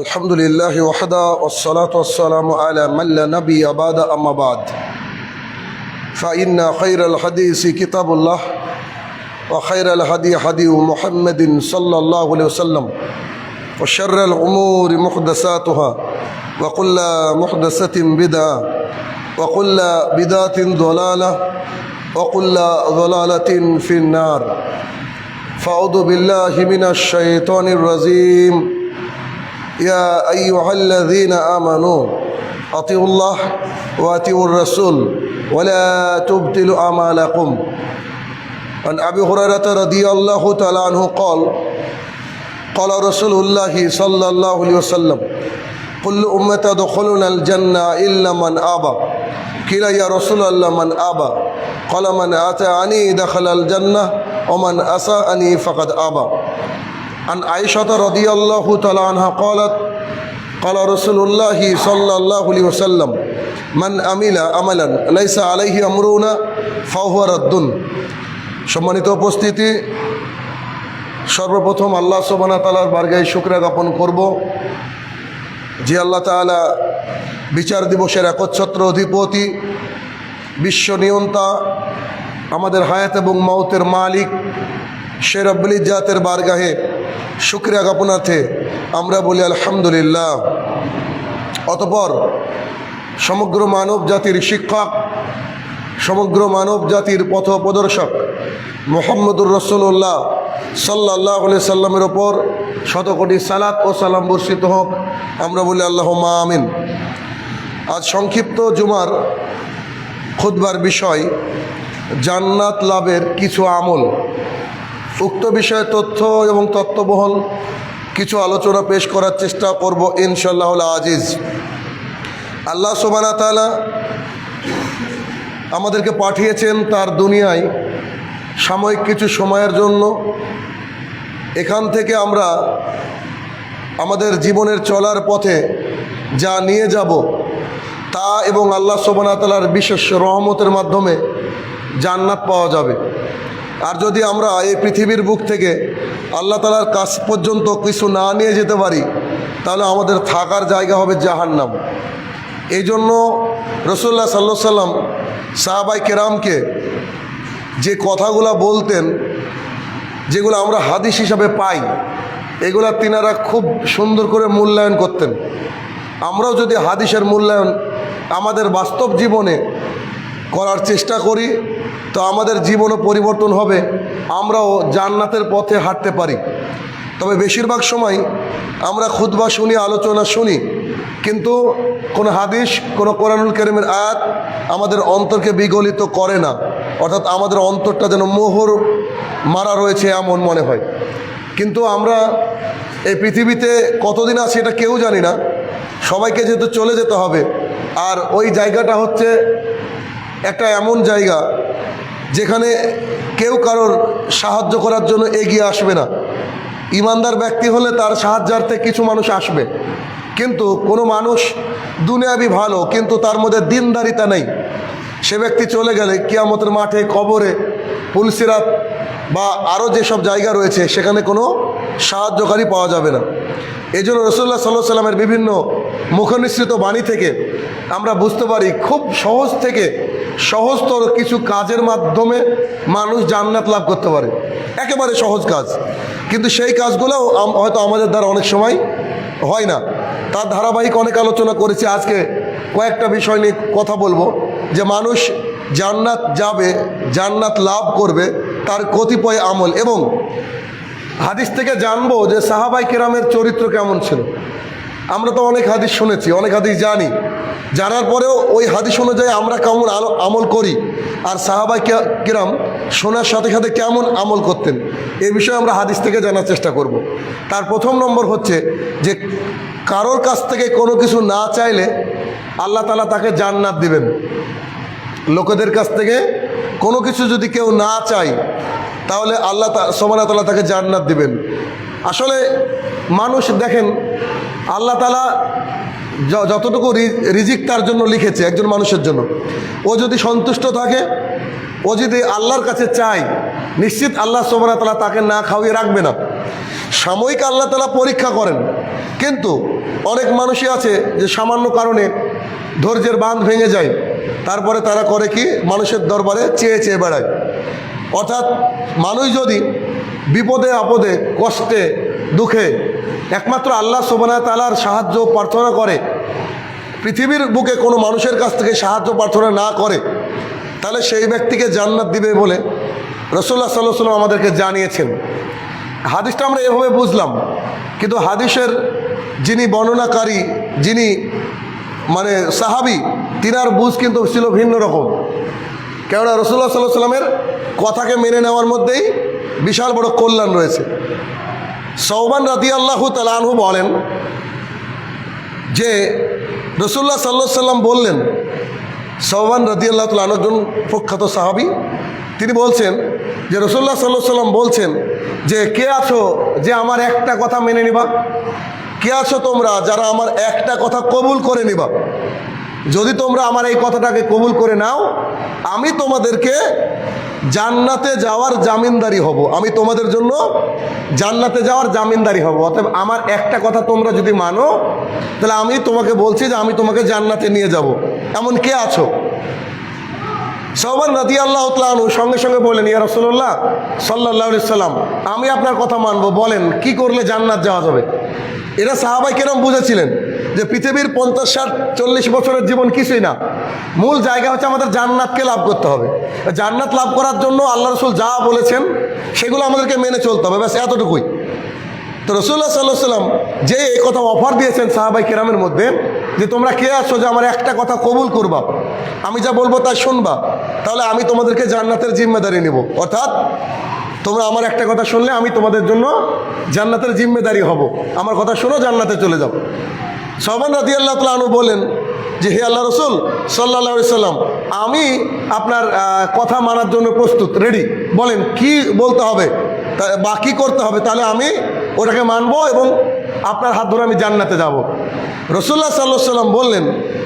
الحمد لله وحده والصلاة والسلام على من لا نبي بعد أما بعد فإن خير الحديث كتاب الله وخير الهدي هدي محمد صلى الله عليه وسلم وشر الأمور محدثاتها وكل محدثة بدعة وكل بدعة ضلالة وكل ضلالة في النار فأعوذ بالله من الشيطان الرجيم يا أيها الذين آمنوا أطيعوا الله وأطيعوا الرسول ولا تبطلوا أعمالكم عن أبي هريرة رضي الله تعالى عنه قال قال رسول الله صلى الله عليه وسلم كل أمة يدخلون الجنة إلا من أبى قيل يا رسول الله من أبى قال من أطاعني دخل الجنة ومن أساءني فقد أبى عن عائشة رضي الله تعالى عنها قالت قال رسول الله صلى الله عليه وسلم من عمل عملا ليس عليه أمرنا فهو رد সম্মানিত উপস্থিতি, সর্বপ্রথম আল্লাহ সুবহানাহু ওয়া তাআলার বারগাহে শুকরিয়া জ্ঞাপন করব যে আল্লাহ তাআলা বিচার দিবসের একচ্ছত্র অধিপতি, বিশ্ব নিয়ন্তা, আমাদের হায়াত এবং মওতের মালিক সে রব্বুল ইজ্জাতের বারগাহে শুকরিয়া জ্ঞাপনার্থে আমরা বলি আলহামদুলিল্লাহ। অতঃপর সমগ্র মানব জাতির শিক্ষক, সমগ্র মানব জাতির পথ প্রদর্শক মুহাম্মদুর রাসূলুল্লাহ সাল্লাল্লাহু আলাইহি সাল্লামের ওপর শতকোটি সালাত ও সালাম বর্ষিত হোক, আমরা বলি আল্লাহুম্মা আমিন। আজ সংক্ষিপ্ত জুমার খুতবার বিষয় জান্নাত লাভের কিছু আমল। উক্ত বিষয়ে তথ্য এবং তত্ত্ববহল কিছু আলোচনা পেশ করার চেষ্টা করব ইনশাআল্লাহুল আজিজ। আল্লাহ সুবহানাহু ওয়া তাআলা আমাদেরকে পাঠিয়েছেন তার দুনিয়ায় সাময়িক কিছু সময়ের জন্য। এখান থেকে আমরা আমাদের জীবনের চলার পথে যা নিয়ে যাব তা এবং আল্লাহ সুবহানাহু ওয়া তাআলার বিশেষ রহমতের মাধ্যমে জান্নাত পাওয়া যাবে। আর যদি আমরা এই পৃথিবীর বুক থেকে আল্লাহ তাআলার কাছ পর্যন্ত কিছু না নিয়ে যেতে পারি তাহলে আমাদের থাকার জায়গা হবে জাহান্নাম। এই জন্য রাসূলুল্লাহ সাল্লাল্লাহু আলাইহি সাল্লাম সাহাবায়ে কেরামকে যে কথাগুলো বলতেন, যেগুলো আমরা হাদিস হিসাবে পাই, এগুলা তিনারা খুব সুন্দর করে মূল্যায়ন করতেন। আমরাও যদি হাদিসের মূল্যায়ন আমাদের বাস্তব জীবনে করার চেষ্টা করি তো আমাদের জীবনও পরিবর্তন হবে, আমরাও জান্নাতের পথে হাঁটতে পারি। তবে বেশিরভাগ সময় আমরা খুতবা শুনি, আলোচনা শুনি, কিন্তু কোনো হাদিস, কোনো কোরআনুল কারীমের আয়াত আমাদের অন্তরকে বিগলিত করে না, অর্থাৎ আমাদের অন্তরটা যেন মোহর মারা রয়েছে এমন মনে হয়। কিন্তু আমরা এই পৃথিবীতে কতদিন আছি এটা কেউ জানি না, সবাইকে যেহেতু চলে যেতে হবে। আর ওই জায়গাটা হচ্ছে একটা এমন জায়গা যেখানে কেউ কারোর সাহায্য করার জন্য এগিয়ে আসবে না। ইমানদার ব্যক্তি হলে তার সাহায্যার্থে কিছু মানুষ আসবে, কিন্তু কোনো মানুষ দুনিয়াবি ভালো কিন্তু তার মধ্যে দিনদারিতা নেই, সে ব্যক্তি চলে গেলে কিয়ামতের মাঠে, কবরে, পুলসিরাত বা আরও যেসব জায়গা রয়েছে সেখানে কোনো সাহায্যকারী পাওয়া যাবে না। এই জন্য রাসূলুল্লাহ সাল্লাল্লাহু আলাইহি সাল্লামের বিভিন্ন মুখনিসৃত বাণী থেকে আমরা বুঝতে পারি খুব সহজ থেকে সহজতর কিছু কাজের মাধ্যমে মানুষ জান্নাত লাভ করতে পারে। একেবারে সহজ কাজ, কিন্তু সেই কাজগুলোও হয়তো আমাদের দ্বারা অনেক সময় হয় না। তার ধারাবাহিক অনেক আলোচনা করেছি। আজকে কয়েকটা বিষয় নিয়ে কথা বলবো যে মানুষ জান্নাত যাবে, জান্নাত লাভ করবে তার কতিপয় আমল, এবং হাদিস থেকে জানবো যে সাহাবায়ে কেরামের চরিত্র কেমন ছিল। আমরা তো অনেক হাদিস শুনেছি, অনেক হাদিস জানি, জানার পরেও ওই হাদিস অনুযায়ী আমরা কেমন আমল করি, আর সাহাবায়ে কেরাম শোনার সাথে সাথে কেমন আমল করতেন, এই বিষয়ে আমরা হাদিস থেকে জানার চেষ্টা করব। তার প্রথম নম্বর হচ্ছে যে কারোর কাছ থেকে কোনো কিছু না চাইলে আল্লাহ তাআলা তাকে জান্নাত দিবেন। লোকেদের কাছ থেকে কোনো কিছু যদি কেউ না চায় তাহলে আল্লাহ সুবহানাহু ওয়া তাআলা তাকে জান্নাত দিবেন। আসলে মানুষ দেখেন, আল্লাহ তাআলা যতটুকু রিজিক তার জন্য লিখেছে একজন মানুষের জন্য, ও যদি সন্তুষ্ট থাকে, ও যদি আল্লাহর কাছে চায় নিশ্চিত আল্লাহ সুবহানাহু ওয়া তাআলা তাকে না খাওয়িয়ে রাখবে না। সাময়িক আল্লাহ তাআলা পরীক্ষা করেন, কিন্তু অনেক মানুষই আছে যে সামান্য কারণে ধৈর্যের বাঁধ ভেঙে যায়, তারপরে তারা করে কি, মানুষের দরবারে চেয়ে চেয়ে বেড়ায়। অর্থাৎ মানুষ যদি বিপদে আপদে কষ্টে দুঃখে একমাত্র আল্লাহ সুবহানাহু ওয়া তাআলার সাহায্য প্রার্থনা করে, পৃথিবীর বুকে কোনো মানুষের কাছ থেকে সাহায্য প্রার্থনা না করে, তাহলে সেই ব্যক্তিকে জান্নাত দিবে বলে রাসূলুল্লাহ সাল্লাল্লাহু আলাইহি ওয়াসাল্লাম আমাদেরকে জানিয়েছেন। হাদিসটা আমরা এভাবে বুঝলাম, কিন্তু হাদিসের যিনি বর্ণনাকারী, যিনি মানে সাহাবী, তিনার বুঝ কিন্তু ছিল ভিন্ন রকম। কেননা রাসূলুল্লাহ সাল্লাল্লাহু আলাইহি ওয়াসাল্লামের কথাকে মেনে নেওয়ার মধ্যেই বিশাল বড় কল্যাণ রয়েছে। সওবান রাদিয়াল্লাহু তাআলা আনহু বলেন যে রাসূলুল্লাহ সাল্লাল্লাহু আলাইহি ওয়াসাল্লাম বললেন, সওবান রাদিয়াল্লাহু তাআলা আনহু একজন প্রখ্যাত সাহাবী, তিনি বলছেন যে রাসূলুল্লাহ সাল্লাল্লাহু আলাইহি ওয়াসাল্লাম বলছেন যে কে আছো যে আমার একটা কথা মেনে নিবা? কে আছো তোমরা যারা আমার একটা কথা কবুল করে নিবা? যদি তোমরা আমার এই কথাটাকে কবুল করে নাও, আমি তোমাদেরকে জান্নাতে যাওয়ার জামিনদারি হব, আমি তোমাদের জন্য জান্নাতে যাওয়ার জামিনদারি হব। অতএব আমার একটা কথা তোমরা যদি মানো, তাহলে আমি তোমাকে বলছি যে আমি তোমাকে জান্নাতে নিয়ে যাব। এমন কে আছো? সওবান রাদিয়াল্লাহু তাআলা আনহু সঙ্গে সঙ্গে বলেন, ইয়া রাসূলুল্লাহ সাল্লাল্লাহু আলাইহি সাল্লাম, আমি আপনার কথা মানবো, বলেন কি করলে জান্নাত যাওয়া যাবে? এরা সাহাবাই কেরাম বুঝেছিলেন যে পৃথিবীর 50, 60, 40 বছরের জীবন কিছুই না, মূল জায়গা হচ্ছে আমাদের জান্নাতকে লাভ করতে হবে। জান্নাত লাভ করার জন্য আল্লাহ রাসূল যা বলেছেন সেগুলো আমাদেরকে মেনে চলতে হবে, ব্যাস এতটুকুই। তো রাসূলুল্লাহ সাল্লাল্লাহু আলাইহি ওয়াসাল্লাম যে এই কথা অফার দিয়েছেন সাহাবাই কেরামের মধ্যে, যে তোমরা কে আছো যে আমার একটা কথা কবুল করবা, আমি যা বলবো তা শুনবা, তাহলে আমি তোমাদেরকে জান্নাতের জিম্মেদারি নেব। অর্থাৎ তোমরা আমার একটা কথা শুনলে আমি তোমাদের জন্য জান্নাতের জিম্মেদারি হব, আমার কথা শোনো, জান্নাতে চলে যাও। সওবান রাদিয়াল্লাহু তাআলা আনহু বলেন যে হে আল্লাহ রাসূল সাল্লাল্লাহু আলাইহি সাল্লাম, আমি আপনার কথা মানার জন্য প্রস্তুত, রেডি, বলেন কি বলতে হবে বা কী করতে হবে, তাহলে আমি ওটাকে মানবো এবং আপনার হাত ধরে আমি জান্নাতে যাব। রাসূলুল্লাহ সাল্লাল্লাহু আলাইহি সাল্লাম বললেন,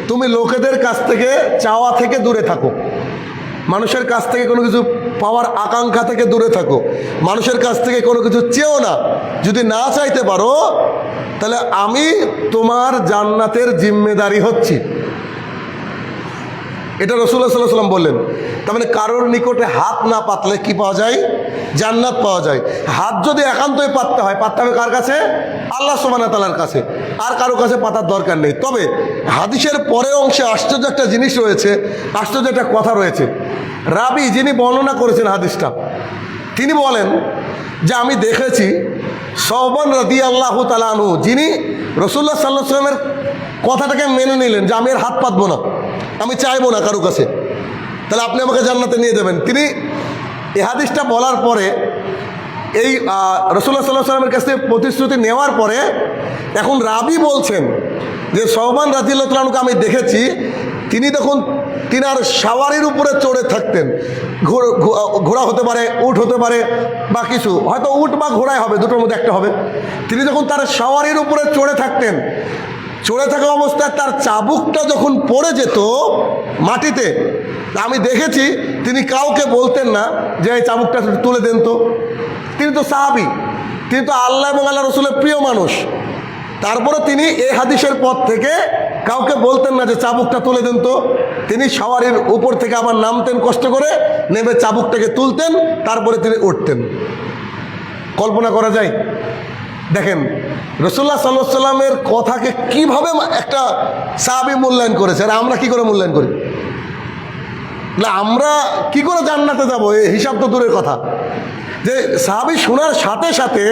তুমি লোকেদের কাছ থেকে চাওয়া থেকে দূরে থাকো, মানুষের কাছ থেকে কোনো কিছু পাওয়ার আকাঙ্ক্ষা থেকে দূরে থাকো, মানুষের কাছ থেকে কোনো কিছু চেও না। যদি না চাইতে পারো, তাহলে আমি তোমার জান্নাতের জিম্মেদারি হচ্ছি। এটা রাসূলুল্লাহ সাল্লাল্লাহু আলাইহি সাল্লাম বললেন। তার মানে কারোর নিকটে হাত না পাতলে কি পাওয়া যায়? জান্নাত পাওয়া যায়। হাত যদি একান্তই পাততে হয়, পাততে হবে কার কাছে? আল্লাহ সুবহানাহু ওয়া তাআলার কাছে, আর কারো কাছে পাতার দরকার নেই। তবে হাদিসের পরের অংশে আশ্চর্য একটা জিনিস রয়েছে, আশ্চর্য একটা কথা রয়েছে। রাবি যিনি বর্ণনা করেছেন হাদিসটা, তিনি বলেন যে আমি দেখেছি সওবান রাদিয়াল্লাহু তাআলা আনহু, যিনি রাসূলুল্লাহ সাল্লাল্লাহু আলাইহি ওয়াসাল্লামের কথাটাকে মেনে নিলেন যে আমি আর হাত পাতবো না, আমি চাইবো না কারো কাছে, তাহলে আপনি আমাকে জান্নাতে নিয়ে যাবেন। তিনি এই হাদিসটা বলার পরে, এই রাসূলুল্লাহ সাল্লাল্লাহু আলাইহি ওয়াসাল্লামের কাছ থেকে প্রতিশ্রুতি নেওয়ার পরে, এখন রাবি বলছেন যে সওবান রাদিয়াল্লাহু তাআলা আনহুকে আমি দেখেছি, তিনি তখন তিনার সাওয়ারির উপরে চড়ে থাকতেন। ঘোড়া হতে পারে, উট হতে পারে, বা কিছু, হয়তো উট বা ঘোড়ায় হবে, দুটোর মধ্যে একটা হবে। তিনি যখন তার সাওয়ারির উপরে চড়ে থাকতেন, চড়ে থাকা অবস্থায় তার চাবুকটা যখন পড়ে যেত মাটিতে, আমি দেখেছি তিনি কাউকে বলতেন না যে এই চাবুকটা তুলে দেন তো। তিনি তো সাহাবী, তিনি তো আল্লাহ এবং আল্লাহ রসুলের প্রিয় মানুষ, তারপরে তিনি এই হাদিসের পর থেকে কাউকে বলতেন না যে চাবুকটা তুলে দেন তো। তিনি সাওয়ারির উপর থেকে আবার নামতেন, কষ্ট করে নেমে চাবুকটাকে তুলতেন, তারপরে তিনি উঠতেন। কল্পনা করা যায়? দেখেন রাসূলুল্লাহ সাল্লাল্লাহু আলাইহি সাল্লামের কথাকে কিভাবে একটা সাহাবী মূল্যায়ন করেছে, আর আমরা কি করে মূল্যায়ন করি? না, আমরা কি করে জান্নাতে যাব, এই হিসাব তো দূরের কথা। যে সাহাবী শোনার সাথে সাথে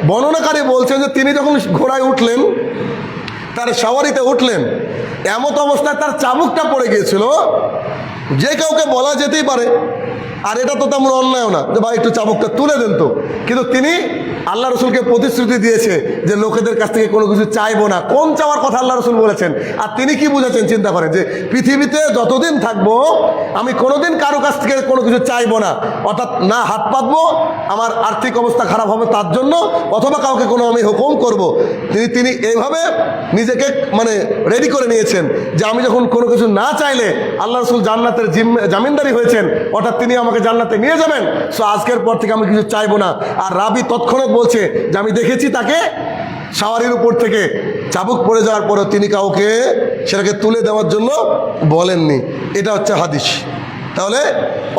বর্ণনাকারী বলছেন যে তিনি যখন ঘোড়ায় উঠলেন, তার সাওয়ারিতে উঠলেন, এমত অবস্থায় তার চাবুকটা পড়ে গিয়েছিল, যে কাউকে বলা যেতেই পারে, আর এটা তো তেমন অন্যায়ও না যে ভাই একটু চাবুকটা তুলে দেন তো, কিন্তু তিনি আল্লাহ রসুলকে প্রতিশ্রুতি দিয়েছে যে লোকেদের কাছ থেকে কোনো কিছু চাইবো না। কোন চাওয়ার কথা আল্লাহ রসুল বলেছেন? আর তিনি কি বুঝেছেন চিন্তা করেন, যে পৃথিবীতে যতদিন থাকবো আমি কোনোদিন কারো কাছ থেকে কোনো কিছু চাইবো না, অর্থাৎ না হাত পাতবো আমার আর্থিক অবস্থা খারাপ হবে তার জন্য, অথবা কাউকে কোনো আমি হুকুম করব। তিনি এইভাবে নিজেকে মানে রেডি করে নিয়েছেন যে আমি যখন কোনো কিছু না চাইলে আল্লাহ রসুল জান্নাতের জামিনদারি হয়েছেন, অর্থাৎ তিনি আমাকে জান্নাতে নিয়ে যাবেন। সো আজকের পর থেকে আমি কিছু চাইবো না। আর রাবি তৎক্ষণাৎ বলছে যে আমি দেখেছি তাকে সাওয়ারির উপর থেকে চাবুক পড়ে যাওয়ার পরেও তিনি কাউকে সেটাকে তুলে দেওয়ার জন্য বলেননি। এটা হচ্ছে হাদিস। তাহলে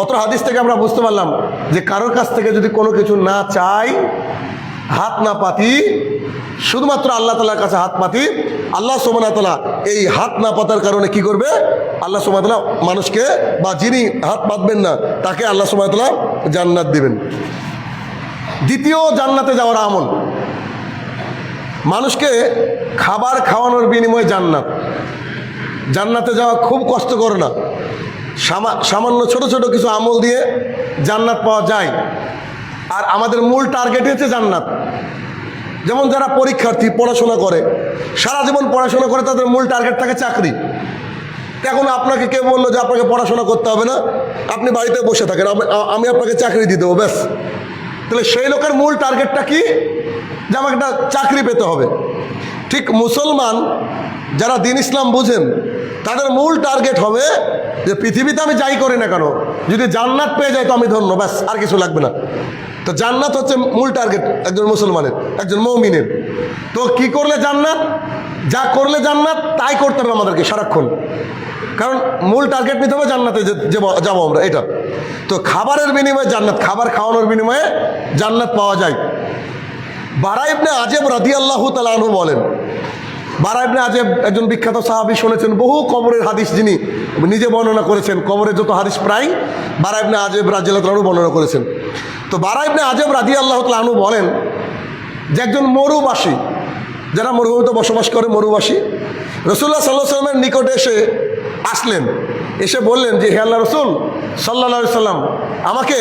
অত হাদিস থেকে আমরা বুঝতে পারলাম যে কারোর কাছ থেকে যদি কোনো কিছু না চাই, হাত না পাতি, শুধুমাত্র আল্লাহ তাআলার কাছে হাত পাতি, আল্লাহ সুবহানাহু ওয়া তাআলা এই হাত না পাতার কারণে কি করবে? আল্লাহ সুবহানাহু ওয়া তাআলা মানুষকে, বা যিনি হাত পাতবেন না তাকে আল্লাহ সুবহানাহু ওয়া তাআলা জান্নাত দিবেন। দ্বিতীয় জান্নাতে যাওয়ার আমল, মানুষকে খাবার খাওয়ানোর বিনিময়ে জান্নাত। জান্নাতে যাওয়া খুব কষ্টকর না, সামান্য ছোট ছোট কিছু আমল দিয়ে জান্নাত পাওয়া যায়। আর আমাদের মূল টার্গেট হচ্ছে জান্নাত। যেমন যারা পরীক্ষার্থী পড়াশোনা করে, সারা জীবন পড়াশোনা করে, তাদের মূল টার্গেট থাকে চাকরি। এখন আপনাকে কেউ বললো যে আপনাকে পড়াশোনা করতে হবে না, আপনি বাড়িতে বসে থাকেন, আমি আপনাকে চাকরি দিয়ে দেবো, ব্যাস। তাহলে সেই লোকের মূল টার্গেটটা কি? যে আমাকে একটা চাকরি পেতে হবে। ঠিক মুসলমান যারা দ্বীন ইসলাম বুঝেন, তাদের মূল টার্গেট হবে যে পৃথিবীতে আমি যাই করি না কেন, যদি জান্নাত পেয়ে যাই তো আমি ধন্য, ব্যাস, আর কিছু লাগবে না। তো জান্নাত হচ্ছে মূল টার্গেট একজন মুসলমানের, একজন মুমিনের। তো কি করলে জান্নাত? যা করলে জান্নাত তাই করতে হবে আমাদেরকে সারাক্ষণ, কারণ মূল টার্গেট নিতে হবে জান্নাতে যাবো আমরা, এটা। তো খাবারের বিনিময়ে জান্নাত, খাবার খাওয়ানোর বিনিময়ে জান্নাত পাওয়া যায়। বারা ইবনে আজেব রাদিয়াল্লাহু তাআলা আনহু বলেন, বারা ইবনে আজেব একজন বিখ্যাত সাহাবী, শুনেছেন বহু কবরের হাদিস যিনি নিজে বর্ণনা করেছেন, কবরের যত হাদিস প্রায় বারা ইবনে আজেব রাদিয়াল্লাহু তাআলা বর্ণনা করেছেন। তো বারা ইবনে আজেব রাদিয়াল্লাহু তাআলা আনহু বলেন যে একজন মরুবাসী, যারা মরুভূমিতে বসবাস করে, মরুবাসী রাসূলুল্লাহ সাল্লাল্লাহু আলাইহি ওয়াসাল্লামের নিকটে আসলেন, এসে বললেন যে হে আল্লাহ রাসূল সাল্লাল্লাহু আলাইহি ওয়াসাল্লাম, আমাকে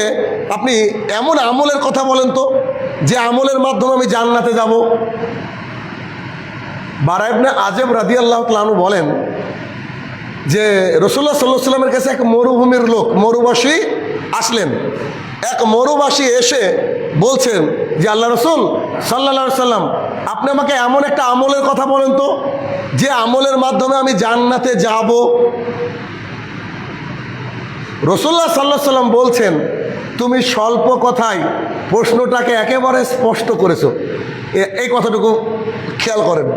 আপনি এমন আমলের কথা বলেন তো যে আমলের মাধ্যমে আমি জান্নাতে যাব। বারা ইবনে আজেব রাদিয়াল্লাহু তাআলা আনহু বলেন যে রাসূলুল্লাহ সাল্লাল্লাহু আলাইহি ওয়াসাল্লামের কাছে এক মরুভূমির লোক, মরুবাসী আসলেন। এক মরুবাসী এসে বলছেন যে আল্লাহ রাসূল সাল্লাল্লাহু আলাইহি ওয়াসাল্লাম, আপনি আমাকে এমন একটা আমলের কথা বলেন তো যে আমলের মাধ্যমে আমি জান্নাতে যাব। রাসূলুল্লাহ সাল্লাল্লাহু আলাইহি ওয়াসাল্লাম বলছেন, তুমি স্বল্প কথায় প্রশ্নটাকে একেবারে স্পষ্ট করেছো। এই কথাটুকু খেয়াল করেন।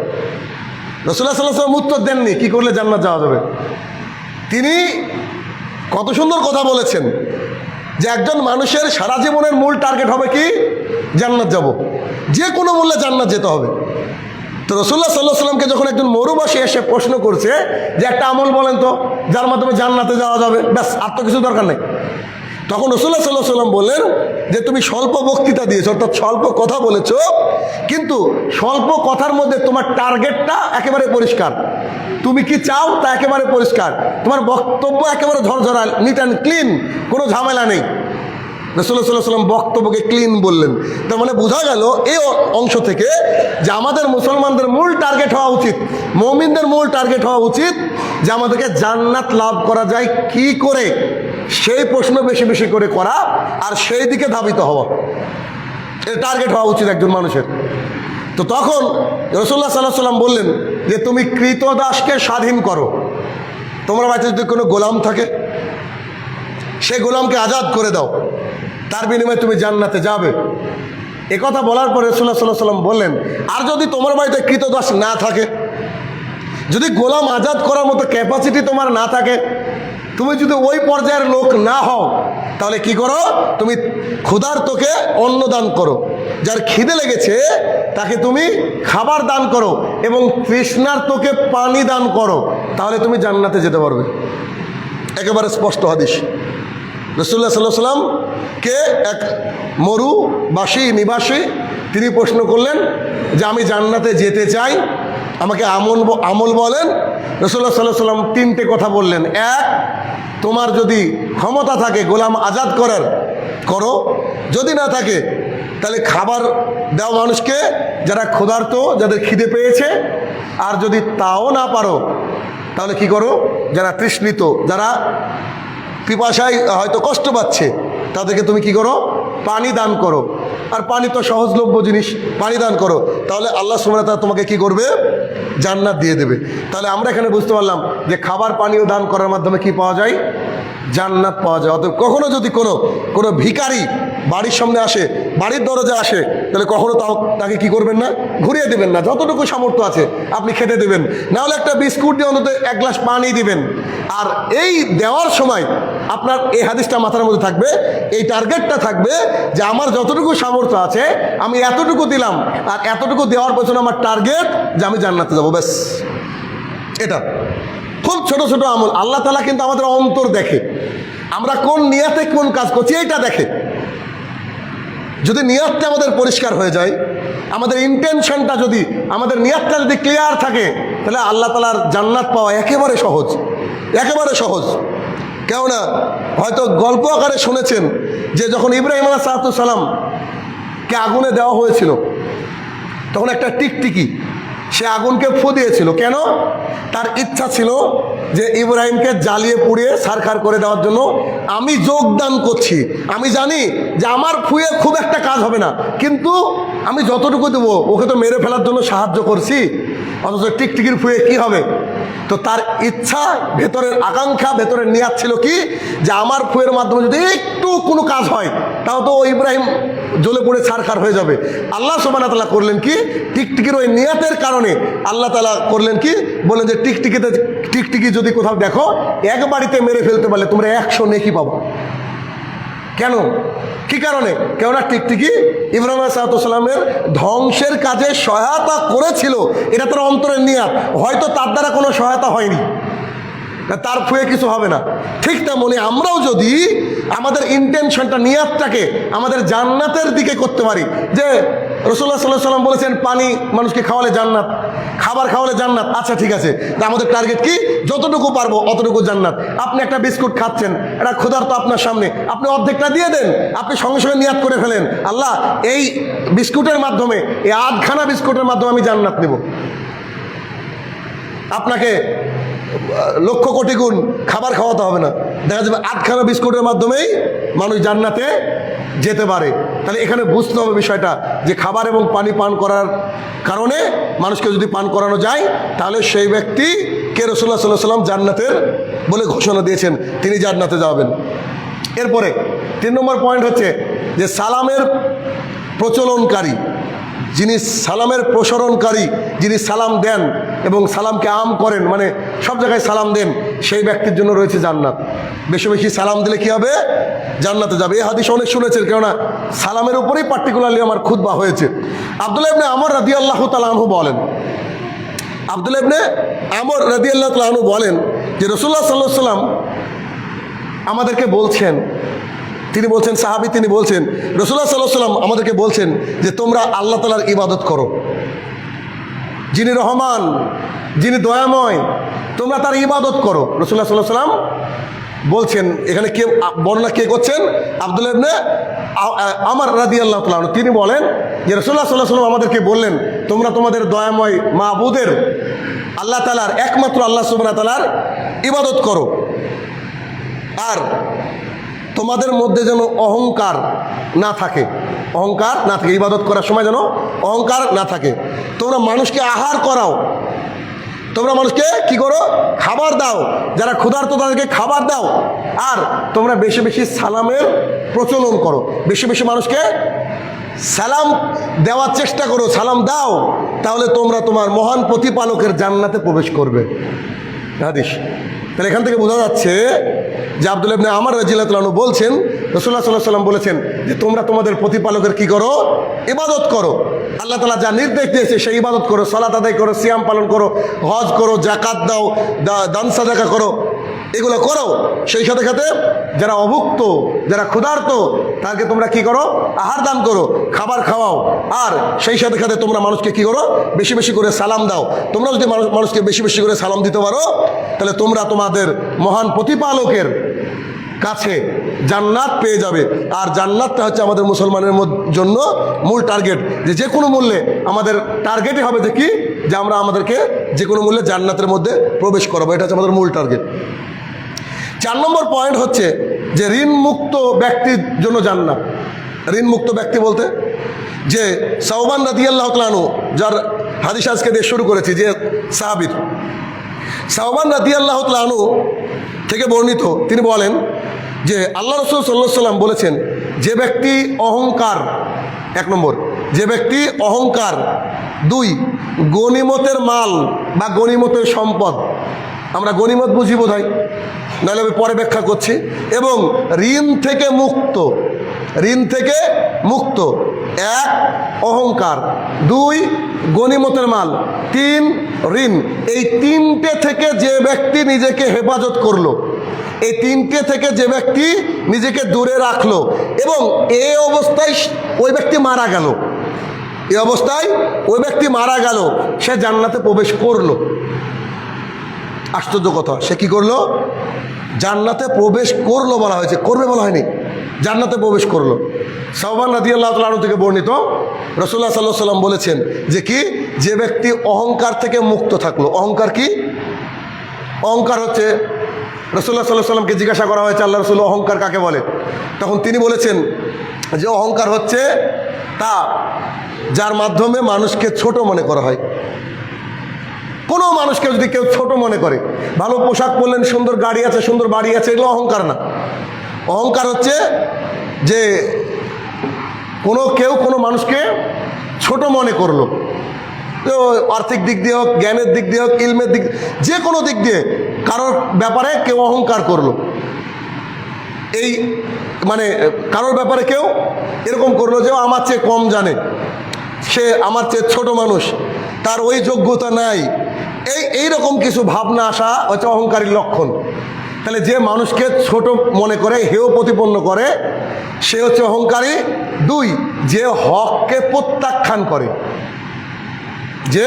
রাসূলুল্লাহ সাল্লাল্লাহু আলাইহি ওয়াসাল্লাম উত্তর দেননি কি করলে জান্নাত যাওয়া যাবে। তিনি কত সুন্দর কথা বলেছেন যে একজন মানুষের সারা জীবনের মূল টার্গেট হবে কি? জান্নাত যাব, যে কোনো মূল্যে জান্নাত যেতে হবে। তো রাসূলুল্লাহ সাল্লাল্লাহু আলাইহি ওয়াসাল্লামকে যখন একজন মরুবাসী এসে প্রশ্ন করছে যে একটা আমল বলেন তো যার মাধ্যমে জান্নাতে যাওয়া যাবে, ব্যাস, আর তো কিছু দরকার নেই, তখন রাসূলুল্লাহ সাল্লাল্লাহু আলাইহি ওয়াসাল্লাম বললেন যে তুমি স্বল্প বক্তৃতা দিয়েছো, অর্থাৎ স্বল্প কথা বলেছো, কিন্তু স্বল্প কথার মধ্যে তোমার টার্গেটটা একেবারে পরিষ্কার, তুমি কি চাও তা একেবারে পরিষ্কার, তোমার বক্তব্য একেবারে ঝরঝরা, নিট অ্যান্ড ক্লিন, কোনো ঝামেলা নেই। রাসূলুল্লাহ সাল্লাল্লাহু আলাইহি ওয়াসাল্লাম বক্তব্যকে ক্লিন বললেন। তার মানে বোঝা গেল এই অংশ থেকে যে আমাদের মুসলমানদের মূল টার্গেট হওয়া উচিত, মুমিনদের মূল টার্গেট হওয়া উচিত যে আমাদেরকে জান্নাত লাভ করা যায় কি করে, সেই প্রশ্ন বেশি বেশি করে করা আর সেই দিকে ধাবিত হওয়া, এর টার্গেট হওয়া উচিত একজন মানুষের। তো তখন রাসূলুল্লাহ সাল্লাল্লাহু আলাইহি ওয়াসাল্লাম বললেন যে তুমি কৃতদাসকে স্বাধীন করো, তোমার বাড়িতে যদি কোনো গোলাম থাকে সেই গোলামকে আজাদ করে দাও, তার বিনিময়ে তুমি জান্নাতে যাবে। একথা বলার পরে রাসূলুল্লাহ সাল্লাল্লাহু আলাইহি ওয়াসাল্লাম বললেন, আর যদি তোমার বাড়িতে কৃতদাস না থাকে, যদি গোলাম আজাদ করার মতো ক্যাপাসিটি তোমার না থাকে, তুমি যদি ওই পর্যায়ের লোক না হও, তাহলে কি করো? তুমি ক্ষুধার্তকে অন্ন দান করো, যার খিদে লেগেছে তাকে তুমি খাবার দান করো, এবং তৃষ্ণার্তকে পানি দান করো, তাহলে তুমি জান্নাতে যেতে পারবে। একেবারে স্পষ্ট হাদিস। রাসূলুল্লাহ সাল্লাল্লাহু আলাইহি ওয়াসাল্লাম কে এক মরুবাসী নিবাসী তিনি প্রশ্ন করলেন যে আমি জান্নাতে যেতে চাই, আমাকে আমল বলেন। রাসূলুল্লাহ সাল্লাল্লাহু আলাইহি ওয়াসাল্লাম তিনটে কথা বললেন। এক, তোমার যদি ক্ষমতা থাকে গোলাম আজাদ করার, করো, যদি না থাকে তাহলে খাবার দাও মানুষকে যারা ক্ষুধার্ত, যাদের খিদে পেয়েছে। আর যদি তাও না পারো তাহলে কি করো, যারা তৃষ্ণিত, যারা পিপাসায় হয়তো কষ্ট পাচ্ছে, তাদেরকে তুমি কি করো, পানি দান করো। আর পানি তো সহজলভ্য জিনিস, পানি দান করো। তাহলে আল্লাহ সুবহানাহু ওয়া তাআলা তোমাকে কি করবে, জান্নাত দিয়ে দেবে। তাহলে আমরা এখানে বুঝতে পারলাম যে খাবার পানীয় দান করার মাধ্যমে কি পাওয়া যায়, জান্নাত পাওয়া যায়। অতএব কখনো যদি কোনো ভিখারি বাড়ির সামনে আসে, বাড়ির দরজা আসে, তাহলে কখনো তাকে কি করবেন না, ঘুরিয়ে দেবেন না। যতটুকু সামর্থ্য আছে আপনি খেতে দেবেন, না হলে একটা বিস্কুট দিয়ে অন্তত এক গ্লাস পানি দিবেন। আর এই দেওয়ার সময় আপনার এই হাদিসটা মাথার মধ্যে থাকবে, এই টার্গেটটা থাকবে যে আমার যতটুকু সামর্থ্য আছে আমি এতটুকু দিলাম, আর এতটুকু দেওয়ার পেছনে আমার টার্গেট যে আমি জান্নাতে যাবো, ব্যাস। এটা খুব ছোট ছোট আমল। আল্লাহ তাআলা কিন্তু আমাদের অন্তর দেখে, আমরা কোন নিয়াতে কোন কাজ করছি এইটা দেখে। যদি নিয়াতটা আমাদের পরিষ্কার হয়ে যায়, আমাদের ইন্টেনশনটা যদি, আমাদের নিয়াতটা যদি ক্লিয়ার থাকে, তাহলে আল্লাহ তাআলার জান্নাত পাওয়া একেবারে সহজ, একেবারে সহজ। কেননা হয়তো গল্প আকারে শুনেছেন যে যখন ইব্রাহিম আলাইহিস সালামকে আগুনে দেওয়া হয়েছিল, তখন একটা টিকটিকি সে আগুনকে ফু দিয়েছিল। কেন? তার ইচ্ছা ছিল যে ইব্রাহিমকে জ্বালিয়ে পুড়িয়ে ছারখার করে দেওয়ার জন্য আমি যোগদান করছি। আমি জানি যে আমার ফুয়ে খুব একটা কাজ হবে না, কিন্তু আমি যতটুকু দেবো, ওকে তো মেরে ফেলার জন্য সাহায্য করছি, অথচ টিকটিকির ফুয়ে কি হবে। তো তার ইচ্ছা, ভেতরের আকাঙ্ক্ষা, ভেতরের নিয়াত ছিল কি, যে আমার ফুয়ের মাধ্যমে যদি একটু কোনো কাজ হয়, তাও তো ইব্রাহিম জ্বলে পড়ে ছারখার হয়ে যাবে। আল্লাহ সুবহানাহু ওয়া তাআলা করলেন কি, টিকটিকির ওই নিয়াতের কারণে আল্লাহ তাআলা করলেন কি, বললেন যে টিকটিকি যদি কোথাও দেখো, এক বাড়িতে মেরে ফেলতে পারলে তোমরা 100 নেকি পাবো। কেন? কি কারণে? কেননা টিকটিকি ইব্রাহিম আলাইহিস সালামের ধ্বংসের কাজে সহায়তা করেছিল, এটা তার অন্তরের নিয়াত। হয়তো তার দ্বারা কোনো সহায়তা হয়নি, তার ফুয়ে কিছু হবে না। ঠিক তেমনি আমরাও যদি আমাদের ইন্টেনশনটা, নিয়াতটাকে আমাদের জান্নাতের দিকে করতে পারি, যে রাসূলুল্লাহ সাল্লাল্লাহু আলাইহি ওয়াসাল্লাম বলেছেন পানি মানুষকে খাওয়ালে জান্নাত, খাবার খাওয়ালে জান্নাত। আচ্ছা ঠিক আছে, তা আমাদের টার্গেট কি, যতটুকু পারবো অতটুকু জান্নাত। আপনি একটা বিস্কুট খাচ্ছেন, এটা ক্ষুধার্ত আপনার সামনে, আপনি অর্ধেকটা দিয়ে দেন। আপনি সঙ্গে সঙ্গে নিয়াত করে ফেলেন, আল্লাহ এই বিস্কুটের মাধ্যমে, এই আধখানা বিস্কুটের মাধ্যমে আমি জান্নাত নেব। আপনাকে লক্ষ কোটি গুণ খাবার খাওয়াতে হবে না, দেখা যাবে আধখানা বিস্কুটের মাধ্যমেই মানুষ জান্নাতে যেতে পারে। তাহলে এখানে বুঝতে হবে বিষয়টা, যে খাবার এবং পানি পান করার কারণে মানুষকে যদি পান করানো যায়, তাহলে সেই ব্যক্তিকে রাসূলুল্লাহ সাল্লাল্লাহু আলাইহি ওয়াসাল্লাম জান্নাতের বলে ঘোষণা দিয়েছেন, তিনি জান্নাতে যাবেন। এরপরে 3 নম্বর পয়েন্ট হচ্ছে যে সালামের প্রচলনকারী, যিনি সালামের প্রসারণকারী, যিনি সালাম দেন এবং সালামকে আম করেন, মানে সব জায়গায় সালাম দেন, সেই ব্যক্তির জন্য রয়েছে জান্নাত। বেশি বেশি সালাম দিলে কি হবে, জান্নাতে যাবে। এই হাদিস অনেক শুনেছেন, কেননা সালামের উপরেই পার্টিকুলারলি আমার খুতবা হয়েছে। আব্দুল্লাহ ইবনে আমর রাদিয়াল্লাহু তাআলা আনহু বলেন, আব্দুল্লাহ ইবনে আমর রাদিয়াল্লাহু তাআলা আনহু বলেন যে রাসূলুল্লাহ সাল্লাল্লাহু আলাইহি ওয়াসাল্লাম আমাদেরকে বলছেন, তিনি বলছেন, সাহাবী তিনি বলছেন, রাসূলুল্লাহ সাল্লাল্লাহু আলাইহি ওয়াসাল্লাম আমাদেরকে বলছেন যে তোমরা আল্লাহ তাআলার ইবাদত করো, যিনি রহমান, যিনি দয়াময়, তোমরা তার ইবাদত করো। রাসূলুল্লাহ সাল্লাল্লাহু আলাইহি ওয়াসাল্লাম বলছেন, এখানে কে বর্ণনা কে করছেন, আব্দুল্লাহ ইবনে আমর রাদিয়াল্লাহু তাআলা আনহু, তিনি বলেন যে রাসূলুল্লাহ সাল্লাল্লাহু আলাইহি ওয়াসাল্লাম আমাদেরকে বললেন, তোমরা তোমাদের দয়াময় মাবুদের, আল্লাহ তাআলার, একমাত্র আল্লাহ সুবহানাহু ওয়া তাআলার ইবাদত করো। আর তোমাদের মধ্যে যেন অহংকার না থাকে, অহংকার না থাকে, ইবাদত করার সময় যেন অহংকার না থাকে। তোমরা মানুষকে আহার করাও, তোমরা মানুষকে কি করো, খাবার দাও, যারা ক্ষুধার্ত তাদেরকে খাবার দাও। আর তোমরা বেশি বেশি সালামের প্রচলন করো, বেশি বেশি মানুষকে সালাম দেওয়ার চেষ্টা করো, সালাম দাও, তাহলে তোমরা তোমার মহান প্রতিপালকের জান্নাতে প্রবেশ করবে। হাদিস। তাহলে এখান থেকে বোঝা যাচ্ছে যে আব্দুল্লাহ ইবনে আমর রাদিয়াল্লাহু তাআলা আনহু বলছেন, রাসূলুল্লাহ সাল্লাল্লাহু আলাইহি ওয়াসাল্লাম বলেছেন যে তোমরা তোমাদের প্রতিপালকের কি করো, ইবাদত করো। আল্লাহ তাআলা যা নির্দেশ দিয়েছে সেই ইবাদত করো, সালাত আদায় করো, সিয়াম পালন করো, হজ করো, যাকাত দাও, দান সাদাকা করো, এগুলো করো। সেই সাথে সাথে যারা অভুক্ত, যারা ক্ষুধার্ত, তাদেরকে তোমরা কি করো, আহার দান করো, খাবার খাওয়াও। আর সেই সাথে সাথে তোমরা মানুষকে কি করো, বেশি বেশি করে সালাম দাও। তোমরা যদি মানুষকে বেশি বেশি করে সালাম দিতে পারো, তাহলে তোমরা তোমাদের মহান প্রতিপালকের কাছে জান্নাত পেয়ে যাবে। আর জান্নাতটা হচ্ছে আমাদের মুসলমানের জন্য মূল টার্গেট, যে কোনো মূল্যে আমাদের টার্গেটই হবে যে কি, যে আমরা আমাদেরকে যে কোনো মূল্যে জান্নাতের মধ্যে প্রবেশ করাবো, এটা হচ্ছে আমাদের মূল টার্গেট। 4 নম্বর পয়েন্ট হচ্ছে যে ঋণমুক্ত ব্যক্তির জন্য জান্নাত। ঋণমুক্ত ব্যক্তি বলতে যে সাওবান রাদিয়াল্লাহু তাআলা আনহু, যার হাদিস আজকে দিয়ে শুরু করেছি, যে সাহাবীর সাওবান রাদিয়াল্লাহু তাআলা আনহু থেকে বর্ণিত, তিনি বলেন যে আল্লাহ রাসূল সাল্লাল্লাহু আলাইহি ওয়াসাল্লাম বলেছেন, যে ব্যক্তি অহংকার, 1 নম্বর, যে ব্যক্তি অহংকার, 2 গনিমতের মাল বা গনিমতের সম্পদ, আমরা গনিমত বুঝি বোধ হয়, নাহলে আমি পরে ব্যাখ্যা করছি, এবং ঋণ থেকে মুক্ত, ঋণ থেকে মুক্ত, 1 অহংকার, 2 গনিমতের মাল, 3 ঋণ, এই 3টে থেকে যে ব্যক্তি নিজেকে হেফাজত করলো, এই 3টে থেকে যে ব্যক্তি নিজেকে দূরে রাখলো এবং এই অবস্থায় ওই ব্যক্তি মারা গেল, এই অবস্থায় ওই ব্যক্তি মারা গেল, সে জান্নাতে প্রবেশ করলো। আশ্চর্য কথা, সে কি করলো? জান্নাতে প্রবেশ করলো বলা হয়েছে, করবে বলা হয়নি, জান্নাতে প্রবেশ করলো। সাওবান রাদিয়াল্লাহু তাআলা আনহু থেকে বর্ণিত, রাসূলুল্লাহ সাল্লাল্লাহু আলাইহি ওয়াসাল্লাম বলেছেন যে কি, যে ব্যক্তি অহংকার থেকে মুক্ত থাকলো। অহংকার কি? অহংকার হচ্ছে, রাসূলুল্লাহ সাল্লাল্লাহু আলাইহি ওয়াসাল্লামকে জিজ্ঞাসা করা হয়েছে, আল্লাহ রাসূল অহংকার কাকে বলে? তখন তিনি বলেছেন যে অহংকার হচ্ছে তা যার মাধ্যমে মানুষকে ছোট মনে করা হয়। কোনো মানুষকে যদি কেউ ছোট মনে করে, ভালো পোশাক পরলেন, সুন্দর গাড়ি আছে, সুন্দর বাড়ি আছে, এগুলো অহংকার না। অহংকার হচ্ছে যে কেউ কোনো মানুষকে ছোট মনে করলো, তো আর্থিক দিক দিয়ে হোক, জ্ঞানের দিক দিয়ে হোক, ইলমের দিক, যে কোনো দিক দিয়ে কারোর ব্যাপারে কেউ অহংকার করলো, এই মানে কারোর ব্যাপারে কেউ এরকম করলো যে আমার চেয়ে কম জানে, সে আমার চেয়ে ছোট মানুষ, তার ওই যোগ্যতা নাই, এইরকম কিছু ভাবনা আসা হচ্ছে অহংকারীর লক্ষণ। তাহলে যে মানুষকে ছোট মনে করে, হেয় প্রতিপন্ন করে, সে হচ্ছে অহংকারী। 2 যে হককে প্রত্যাখ্যান করে, যে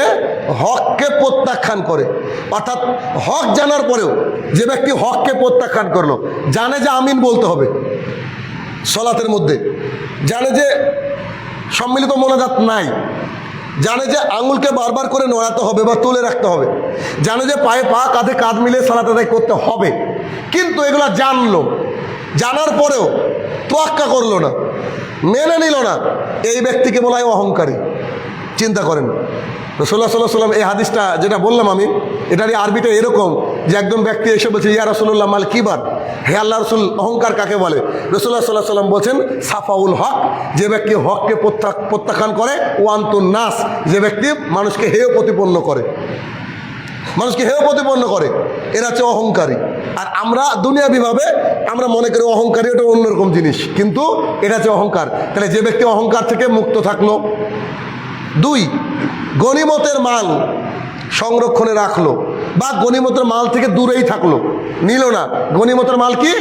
হককে প্রত্যাখ্যান করে, অর্থাৎ হক জানার পরেও যে ব্যক্তি হককে প্রত্যাখ্যান করলো, জানে যে আমিন বলতে হবে সলাতের মধ্যে, জানে যে সম্মিলিত মোনাজাত নাই, জানে যে আঙুলকে বারবার করে নড়াতে হবে বা তুলে রাখতে হবে, জানে যে পায়ে পা, কাঁধে কাঁধ মিলিয়ে সালাত আদায় করতে হবে, কিন্তু এগুলো জানলো, জানার পরেও তোয়াক্কা করলো না, মেনে নিল না, এই ব্যক্তিকে বলা হয় অহংকারী। চিন্তা করেন, রাসূলুল্লাহ সাল্লাল্লাহু আলাইহি ওয়াসাল্লাম এই হাদিসটা যেটা বললাম আমি, এটারই আরবিটা এরকম যে একজন ব্যক্তি এসে বলছে, ইয়া রাসূলুল্লাহ মাল কিবার, হে আল্লাহ রাসূল অহংকার কাকে বলে? রাসূলুল্লাহ সাল্লাল্লাহু আলাইহি ওয়াসাল্লাম বলছেন সাফাউল হক, যে ব্যক্তি হককে প্রত্যাখ্যান করে, ওয়ান্তুন নাস, যে ব্যক্তি মানুষকে হেয় প্রতিপন্ন করে, মানুষকে হেয় প্রতিপন্ন করে, এরা হচ্ছে অহংকারী। আর আমরা দুনিয়াবিভাবে আমরা মনে করি অহংকারী ওটা অন্যরকম জিনিস, কিন্তু এটা হচ্ছে অহংকার। তাহলে যে ব্যক্তি অহংকার থেকে মুক্ত থাকলো, 2 গনিমতের মাল সংরক্ষণে রাখলো বা গনিমতের মাল থেকে দূরেই থাকলো, নিল না। গনিমতের মাল কি?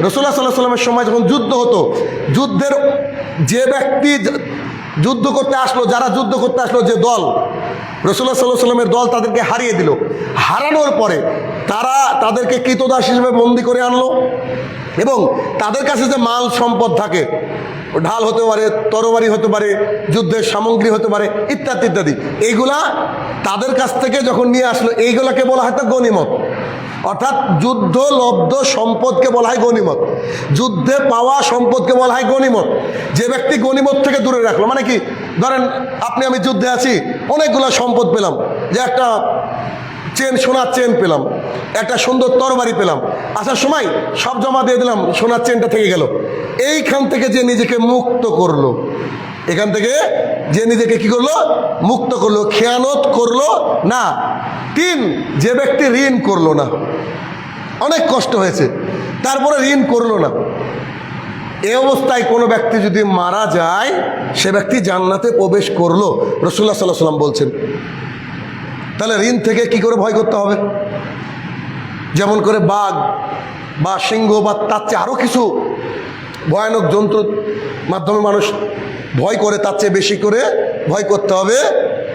রাসূলুল্লাহ সাল্লাল্লাহু আলাইহি ওয়াসাল্লামের সময় যখন যুদ্ধ হতো, যুদ্ধের যে ব্যক্তি যুদ্ধ করতে আসলো, যারা যুদ্ধ করতে আসলো, যে দল, রাসূলুল্লাহ সাল্লাল্লাহু আলাইহি ওয়াসাল্লামের দল তাদেরকে হারিয়ে দিল। হারানোর পরে তারা তাদেরকে কৃতদাস হিসেবে বন্দি করে আনলো এবং তাদের কাছে যে মাল সম্পদ থাকে, ঢাল হতে পারে, তরবারি হতে পারে, যুদ্ধের সামগ্রী হতে পারে, ইত্যাদি ইত্যাদি, এইগুলা তাদের কাছ থেকে যখন নিয়ে আসলো, এইগুলাকে বলা হয় তো গনিমত। অর্থাৎ যুদ্ধ লব্ধ সম্পদকে বলা হয় গনিমত, যুদ্ধে পাওয়া সম্পদকে বলা হয় গনিমত। যে ব্যক্তি গনিমত থেকে দূরে রাখলো, মানে কি, ধরেন আপনি আমি যুদ্ধে আছি, অনেকগুলো সম্পদ পেলাম, যে একটা চেন, সোনার চেন পেলাম, একটা সুন্দর তরবারি পেলাম, আসার সময় সব জমা দিয়ে দিলাম, সোনার চেনটা থেকে গেল। এইখান থেকে যে নিজেকে মুক্ত করলো, এখান থেকে যে নিজেকে কি করলো? মুক্ত করলো, খেয়ানত করলো না। 3 যে ব্যক্তি ঋণ করলো না, অনেক কষ্ট হয়েছে, তারপরে ঋণ করলো না, এই অবস্থায় কোনো ব্যক্তি যদি মারা যায়, সে ব্যক্তি জান্নাতে প্রবেশ করলো, রাসূলুল্লাহ সাল্লাল্লাহু আলাইহি ওয়াসাল্লাম বলছেন। তাহলে ঋণ থেকে কি করে ভয় করতে হবে? যেমন করে বাঘ বা সিংহ বা তার চেয়ে আরও কিছু ভয়ানক জন্তুর মাধ্যমে মানুষ ভয় করে, তার চেয়ে বেশি করে ভয় করতে হবে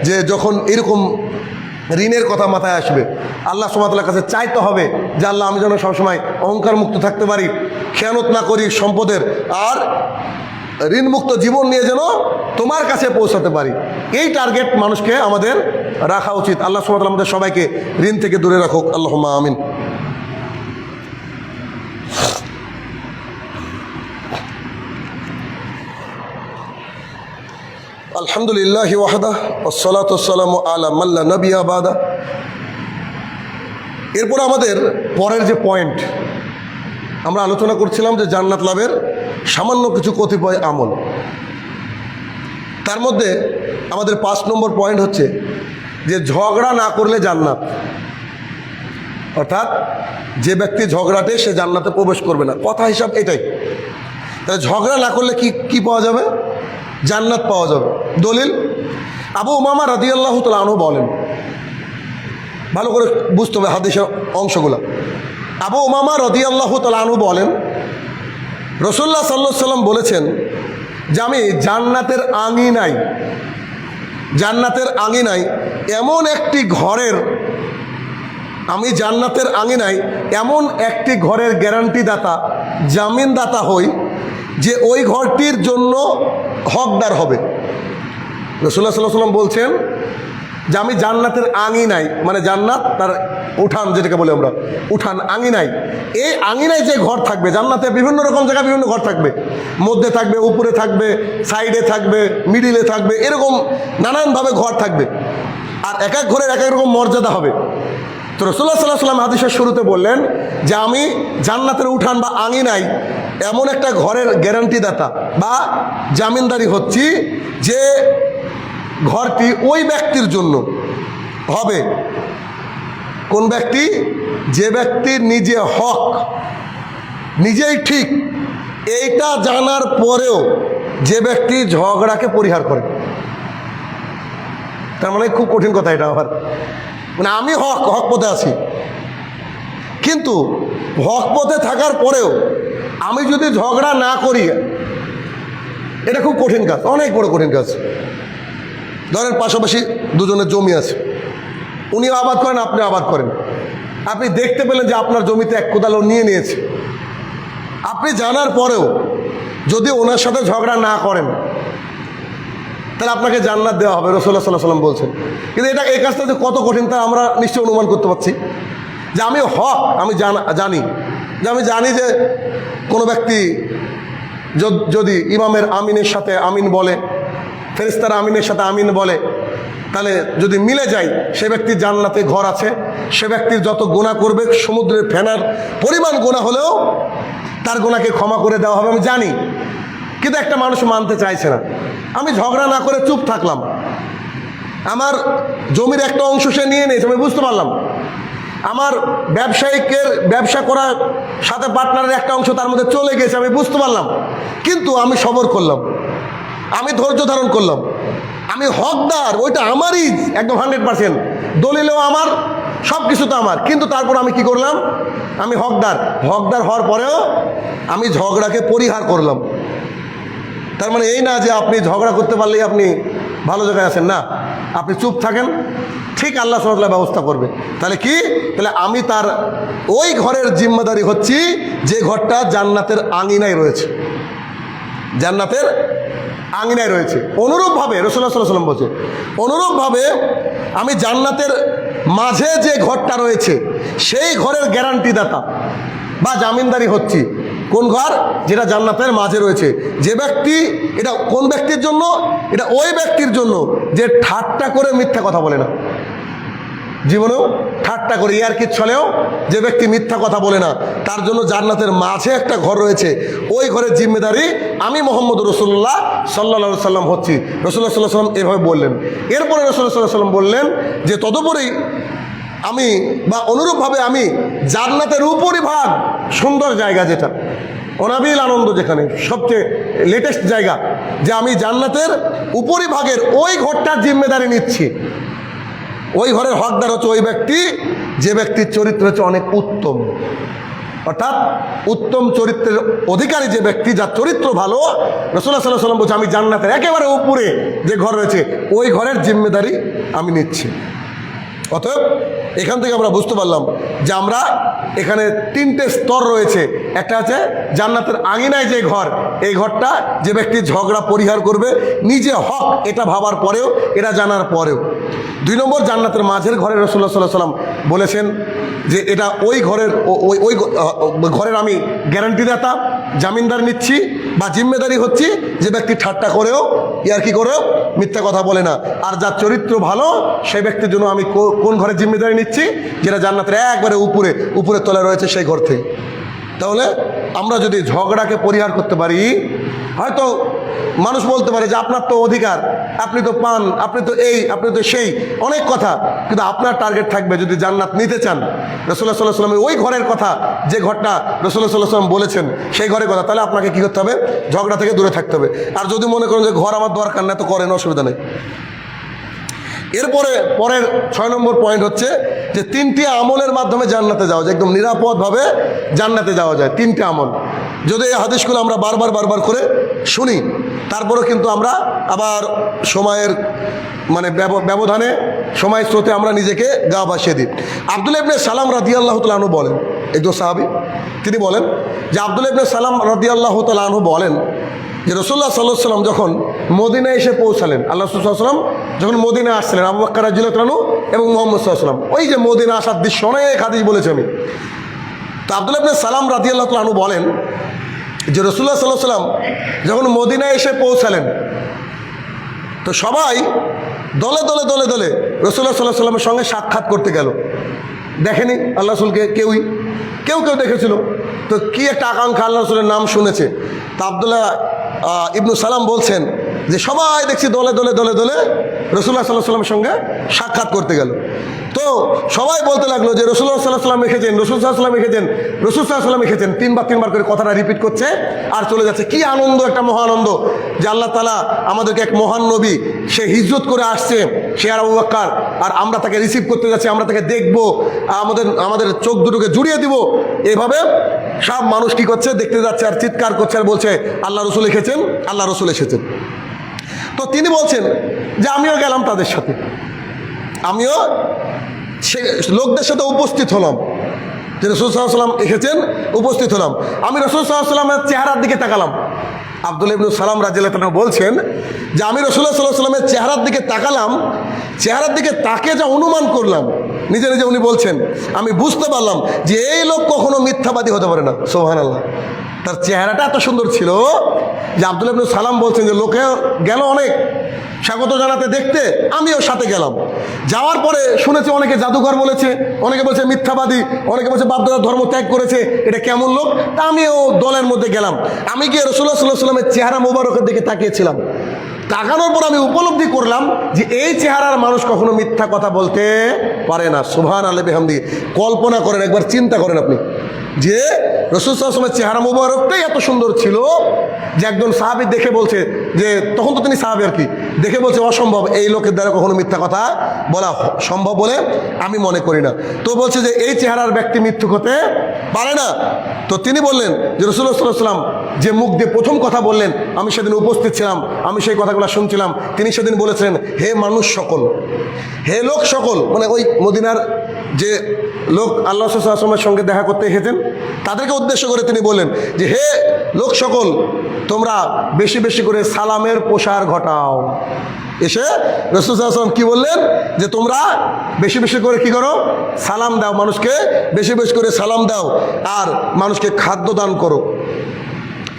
যে যখন এরকম ঋণের কথা মাথায় আসবে, আল্লাহ সুবহানাহু ওয়া তাআলার কাছে চাইতে হবে যে আল্লাহ, আমি যেন সবসময় অহংকার মুক্ত থাকতে পারি, খেয়ানত না করি সম্পদের, আর ঋণমুক্ত জীবন নিয়ে যেন তোমার কাছে পৌঁছাতে পারি। এই টার্গেট মানুষকে আমাদের রাখা উচিত। আল্লাহ সুবহানাহু ওয়া তাআলা আমাদের সবাইকে ঋণ থেকে দূরে রাখুক, আল্লাহুম্মা আমিন। আলহামদুলিল্লাহি ওয়াহদা ওয়াসসালাতু ওয়াসসালামু আলা মান লা নাবিয়্যা বাদা। এরপর আমাদের পরের যে পয়েন্ট আমরা আলোচনা করছিলাম, যে জান্নাত লাভের সামান্য কিছু কতিপয় আমল। তার মধ্যে আমাদের 5 নম্বর পয়েন্ট হচ্ছে যে ঝগড়া না করলে জান্নাত, অর্থাৎ যে ব্যক্তি ঝগড়াটে সে জান্নাতে প্রবেশ করবে না। কথা হিসাব এটাই। তাহলে ঝগড়া না করলে কি পাওয়া যাবে? জান্নাত পাওয়া যাবে। দলিল আবু উমামা রাদিয়াল্লাহু তাআলা আনহু বলেন, ভালো করে বুঝতে হবে হাদিসের অংশগুলো। আবু উমামা রাদিয়াল্লাহু তাআলা আনহু বলেন, রাসূলুল্লাহ সাল্লাল্লাহু আলাইহি ওয়াসাল্লাম বলেছেন যে আমি জান্নাতের আঙিনায় এমন একটি ঘরের গ্যারান্টি দাতা, জামিনদাতা হই যে ওই ঘরটির জন্য হকদার হবে। রাসূলুল্লাহ সাল্লাল্লাহু আলাইহি ওয়াসাল্লাম বলছেন যে আমি জান্নাতের আঙিনায়, মানে জান্নাত তার উঠান, যেটাকে বলে আমরা উঠান, আঙিনায়, এই আঙিনায় যে ঘর থাকবে, জান্নাতে বিভিন্ন রকম জায়গায় বিভিন্ন ঘর থাকবে, মধ্যে থাকবে, উপরে থাকবে, সাইডে থাকবে, মিডিলে থাকবে, এরকম নানানভাবে ঘর থাকবে, আর এক এক ঘরের এক এক রকম মর্যাদা হবে। তো রাসূলুল্লাহ সাল্লাল্লাহু আলাইহি ওয়াসাল্লাম হাদিসের শুরুতে বললেন যে আমি জান্নাতের উঠান বা আঙিনায় এমন একটা ঘরের গ্যারান্টিদাতা বা জামিনদারি হচ্ছি যে ঘরটি ওই ব্যক্তির জন্য হবে। কোন ব্যক্তি? যে ব্যক্তি নিজে হক, নিজেই ঠিক, এইটা জানার পরেও যে ব্যক্তি ঝগড়াকে পরিহার করে। তার মানে খুব কঠিন কথা এটা। আবার মানে আমি হক পথে আছি, কিন্তু হক পথে থাকার পরেও আমি যদি ঝগড়া না করি, এটা খুব কঠিন কাজ, অনেক বড় কঠিন কাজ। ধরেন পাশাপাশি দুজনের জমি আছে, উনিও আবাদ করেন, আপনি আবাদ করেন, আপনি দেখতে পেলেন যে আপনার জমিতে এক কোদাল নিয়ে নিয়েছে। আপনি জানার পরেও যদি ওনার সাথে ঝগড়া না করেন, তাহলে আপনাকে জান্নাত দেওয়া হবে, রাসূলুল্লাহ সাল্লাল্লাহু আলাইহি ওয়াসাল্লাম বলছেন। কিন্তু এই কাজটা যে কত কঠিন তা আমরা নিশ্চয়ই অনুমান করতে পারছি। যে আমি হক, আমি জানি যে কোনো ব্যক্তি যদি ইমামের আমিনের সাথে আমিন বলে, ফেরেশতার আমিনের সাথে আমিন বলে, তাহলে যদি মিলে যায়, সে ব্যক্তির জান্নাতে ঘর আছে। সে ব্যক্তির যত গুনাহ করবে, সমুদ্রের ফেনার পরিমাণ গুনাহ হলেও তার গুনাহকে ক্ষমা করে দেওয়া হবে, আমি জানি। কিন্তু একটা মানুষ মানতে চাইছে না। আমি ঝগড়া না করে চুপ থাকলাম, আমার জমির একটা অংশ সে নিয়ে নিয়েছে, আমি বুঝতে পারলাম। আমার ব্যবসা করার সাথে পার্টনারের একটা অংশ তার মধ্যে চলে গেছে, আমি বুঝতে পারলাম। কিন্তু আমি সবর করলাম, আমি ধৈর্য ধারণ করলাম, আমি হকদার, ওইটা আমারই একদম 100%, দলিলেও আমার, সব কিছু তো আমার। কিন্তু তারপর আমি কি করলাম? আমি হকদার হওয়ার পরেও আমি ঝগড়াকে পরিহার করলাম। তার মানে এই না যে আপনি ঝগড়া করতে পারলেই আপনি ভালো জায়গায় আছেন, না। আপনি চুপ থাকেন, ঠিক আল্লাহ সুবহানাহু ওয়া তাআলা ব্যবস্থা করবে। তাহলে কি? তাহলে আমি তার ওই ঘরের জিম্মাদারি হচ্ছি যে ঘরটা জান্নাতের আঙিনায় রয়েছে, জান্নাতের আঙিনায় রয়েছে। অনুরূপভাবে রাসূলুল্লাহ সাল্লাল্লাহু আলাইহি ওয়াসাল্লাম বলছে, অনুরূপভাবে আমি জান্নাতের মাঝে যে ঘরটা রয়েছে সেই ঘরের গ্যারান্টিদাতা বা জামিনদারি হচ্ছি। কোন ঘর? যেটা জান্নাতের মাঝে রয়েছে। যে ব্যক্তি, এটা কোন ব্যক্তির জন্য? এটা ওই ব্যক্তির জন্য যে ঠাট্টা করে মিথ্যা কথা বলে না, জীবনেও ঠাট্টা করে, ইয়ারকির ছলেও যে ব্যক্তি মিথ্যা কথা বলে না, তার জন্য জান্নাতের মাঝে একটা ঘর রয়েছে। ওই ঘরের জিম্মেদারি আমি মুহাম্মদ রাসূলুল্লাহ সাল্লাল্লাহু আলাইহি ওয়াসাল্লাম হচ্ছি। রাসূলুল্লাহ সাল্লাল্লাহু আলাইহি ওয়াসাল্লাম এভাবে বললেন। এরপরে রাসূলুল্লাহ সাল্লাল্লাহু আলাইহি ওয়াসাল্লাম বললেন যে তদুপরি আমি, বা অনুরূপভাবে আমি জান্নাতের উপরিভাগ, সুন্দর জায়গা যেটা, অনাবিল আনন্দ, যেখানে সবচেয়ে লেটেস্ট জায়গা, যে আমি জান্নাতের উপরিভাগের ওই ঘরটার জিম্মেদারি নিচ্ছি। ওই ঘরের হকদার হচ্ছে ওই ব্যক্তি যে ব্যক্তির চরিত্র হচ্ছে অনেক উত্তম, অর্থাৎ উত্তম চরিত্রের অধিকারী যে ব্যক্তি, যার চরিত্র ভালো। রাসূলুল্লাহ সাল্লাল্লাহু আলাইহি ওয়াসাল্লাম বলছে আমি জান্নাতের একেবারে উপরে যে ঘর রয়েছে ওই ঘরের জিম্মেদারি আমি নিচ্ছি। অতএব এখান থেকে আমরা বুঝতে পারলাম যে আমরা এখানে তিনটে স্তর রয়েছে। একটা আছে জান্নাতের আঙিনায় যে ঘর, এই ঘরটা যে ব্যক্তি ঝগড়া পরিহার করবে নিজে হক এটা ভাবার পরেও, এটা জানার পরেও। 2 নম্বর, জান্নাতের মাঝের ঘরে রাসূলুল্লাহ সাল্লাল্লাহু আলাইহি ওয়াসাল্লাম বলেছেন যে এটা ওই ঘরের আমি গ্যারান্টি দাতা, জামিনদার নিচ্ছি বা জিম্মেদারি হচ্ছি যে ব্যক্তি ঠাট্টা করেও ইয়ার্কি করেও মিথ্যা কথা বলে না। আর যার চরিত্র ভালো সেই ব্যক্তির জন্য আমি কোন ঘরের জিম্মেদারি নিচ্ছি, যেটা জান্নাতের একবারে উপরে তলায় রয়েছে সেই ঘর থেকে। তাহলে আমরা যদি ঝগড়াকে পরিহার করতে পারি, হয়তো মানুষ বলতে পারে যে আপনার তো অধিকার, আপনি তো পান, আপনি তো এই, আপনি তো সেই, অনেক কথা, কিন্তু আপনার টার্গেট থাকবে যদি জান্নাত নিতে চান রাসূলুল্লাহ সাল্লাল্লাহু আলাইহি ওয়াসাল্লামের ওই ঘরের কথা, যে ঘরটা রাসূলুল্লাহ সাল্লাল্লাহু আলাইহি ওয়াসাল্লাম বলেছেন সেই ঘরের কথা, তাহলে আপনাকে কী করতে হবে? ঝগড়া থেকে দূরে থাকতে হবে। আর যদি মনে করেন যে ঘর আমার দরকার না, তো করেন, অসুবিধা নেই। পরের 6 নম্বর পয়েন্ট হচ্ছে যে 3টি আমলের মাধ্যমে জান্নাতে যাওয়া যায়, একদম নিরাপদভাবে জান্নাতে যাওয়া যায়। 3টে আমল, যদি এই হাদিসগুলো আমরা বারবার করে শুনি, তারপরেও কিন্তু আমরা আবার সময়ের ব্যবধানে, সময় স্রোতে আমরা নিজেকে গা ভাসিয়ে দিই। আব্দুল্লাহ ইবনে সালাম রাদিয়াল্লাহু তাআলা আনহু বলেন, একজন সাহাবী, তিনি বলেন যে আব্দুল্লাহ ইবনে সালাম রাদিয়াল্লাহু তাআলা আনহু বলেন যে রাসূলুল্লাহ সাল্লাল্লাহু আলাইহি ওয়াসাল্লাম যখন মদিনায় এসে পৌঁছালেন, আল্লাহ রাসূল সাল্লাল্লাহু আলাইহি ওয়াসাল্লাম যখন মদিনায় আসছিলেন, আবু বকর রাদিয়াল্লাহু আনহু এবং মুহাম্মদ সাল্লাল্লাহু আলাইহি ওয়াসাল্লাম, ওই যে মদিনা আসার দৃশ্য অনেক হাদিস বলেছি আমি। তো আব্দুল্লাহ ইবনে সালাম রাদিয়াল্লাহু তাআলা আনহু বলেন যে রাসূলুল্লাহ সাল্লাল্লাহু আলাইহি ওয়াসাল্লাম যখন মদিনায় এসে পৌঁছালেন, তো সবাই দলে দলে রাসূলুল্লাহ সাল্লাল্লাহু আলাইহি ওয়াসাল্লামের সঙ্গে সাক্ষাৎ করতে গেল। দেখেনি আল্লাহ রাসূলকে কেউ দেখেছিল, তো কি একটা আকাঙ্ক্ষা, আল্লাহ রাসূলের নাম শুনেছে। তা আব্দুল্লাহ ইবনু সালাম বলছেন যে সবাই দেখছি দলে দলে রাসূলুল্লাহ সাল্লাল্লাহু আলাইহি ওয়াসাল্লামের সঙ্গে সাক্ষাৎ করতে গেল। তো সবাই বলতে লাগলো যে রাসূলুল্লাহ সাল্লাল্লাহু আলাইহি ওয়াসাল্লাম এসেছেন, রাসূল সাল্লাল্লাহু আলাইহি ওয়াসাল্লাম এসেছেন, রাসূল সাল্লাল্লাহু আলাইহি ওয়াসাল্লাম এসেছেন, 3বার করে কথাটা রিপিট করছে আর চলে যাচ্ছে। কি আনন্দ, একটা মহানন্দ যে আল্লাহ তাআলা আমাদেরকে এক মহান নবী, সে হিজরত করে আসছে, সে আর আবু বকর, আর আমরা তাকে রিসিভ করতে যাচ্ছি, আমরা তাকে দেখবো, আমাদের চোখ দুটোকে জুড়িয়ে দিব। এভাবে সব মানুষ কি করছে, দেখতে যাচ্ছে আর চিৎকার করছে আর বলছে আল্লাহ রসুল এসেছেন, আল্লাহ রসুল এসেছেন। তো তিনি বলছেন যে আমিও গেলাম তাদের সাথে, আমিও সে লোকদের সাথে উপস্থিত হলাম, যে রাসূল সাল্লাল্লাহু আলাইহি ওয়াসাল্লাম এসেছেন, উপস্থিত হলাম। আমি রাসূল সাল্লাল্লাহু আলাইহি ওয়াসাল্লামের চেহারার দিকে তাকালাম। আব্দুল্লাহ ইবনে সালাম রাদিয়াল্লাহু তাআলা বলছেন যে আমি রাসূলুল্লাহ সাল্লাল্লাহু আলাইহি ওয়াসাল্লামের চেহারার দিকে তাকালাম, চেহারার দিকে তাকে যা অনুমান করলাম, নিজে উনি বলছেন, আমি বুঝতে পারলাম যে এই লোক কখনো মিথ্যাবাদী হতে পারে না। সুবহানাল্লাহ, তার চেহারাটা এত সুন্দর ছিল যে আব্দুল্লাহ ইবনে সালাম বলছেন যে লোকে গেল অনেক স্বাগত জানাতে দেখতে, আমিও সাথে গেলাম। যাওয়ার পরে শুনেছি অনেকে জাদুঘর বলেছে, অনেকে বলছে মিথ্যাবাদী, অনেকে বলছে বাপদাদার ধর্ম ত্যাগ করেছে, এটা কেমন লোক। তা আমিও দলের মধ্যে গেলাম। আমি গিয়ে রাসূলুল্লাহ সাল্লাল্লাহু আলাইহি ওয়াসাল্লামের চেহারা মোবারকের দিকে তাকিয়েছিলাম। তাকানোর পর আমি উপলব্ধি করলাম যে এই চেহারার মানুষ কখনো মিথ্যা কথা বলতে পারে না। সুবহানাল্লাহি বিহামদিহি। কল্পনা করেন, একবার চিন্তা করেন আপনি, যে রাসূল সাল্লাল্লাহু আলাইহি ওয়াসাল্লামের চেহারা মোবারকটাই এত সুন্দর ছিল যে একজন সাহাবী দেখে বলছে, যে তখন তো তিনি সাহাবী আর কি, দেখে বলছে অসম্ভব, এই লোকের দ্বারা কখনো মিথ্যা কথা বলা সম্ভব বলে আমি মনে করি না। তো বলছে যে এই চেহারার ব্যক্তি মিথ্যুক হতে পারে না। তো তিনি বললেন যে রাসূলুল্লাহ সাল্লাল্লাহু আলাইহি ওয়াসাল্লাম যে মুখ দিয়ে প্রথম কথা বললেন, আমি সেদিন উপস্থিত ছিলাম, আমি সেই কথাগুলো শুনছিলাম। তিনি সেদিন বলেছিলেন, হে মানুষ সকল, হে লোক সকল, মানে ওই মদিনার যে লোক আল্লাহ সাল্লাল্লাহু আলাইহি ওয়াসাল্লামের সঙ্গে দেখা করতে এসেছেন তাদেরকে উদ্দেশ্য করে তিনি বললেন যে হে লোক সকল, তোমরা বেশি বেশি করে সালামের প্রসার ঘটাও। এসে রাসূল সাল্লাল্লাহু আলাইহি ওয়াসাল্লাম কি বললেন, যে তোমরা বেশি বেশি করে কি করো, সালাম দাও, মানুষকে বেশি বেশি করে সালাম দাও, আর মানুষকে খাদ্য দান করো,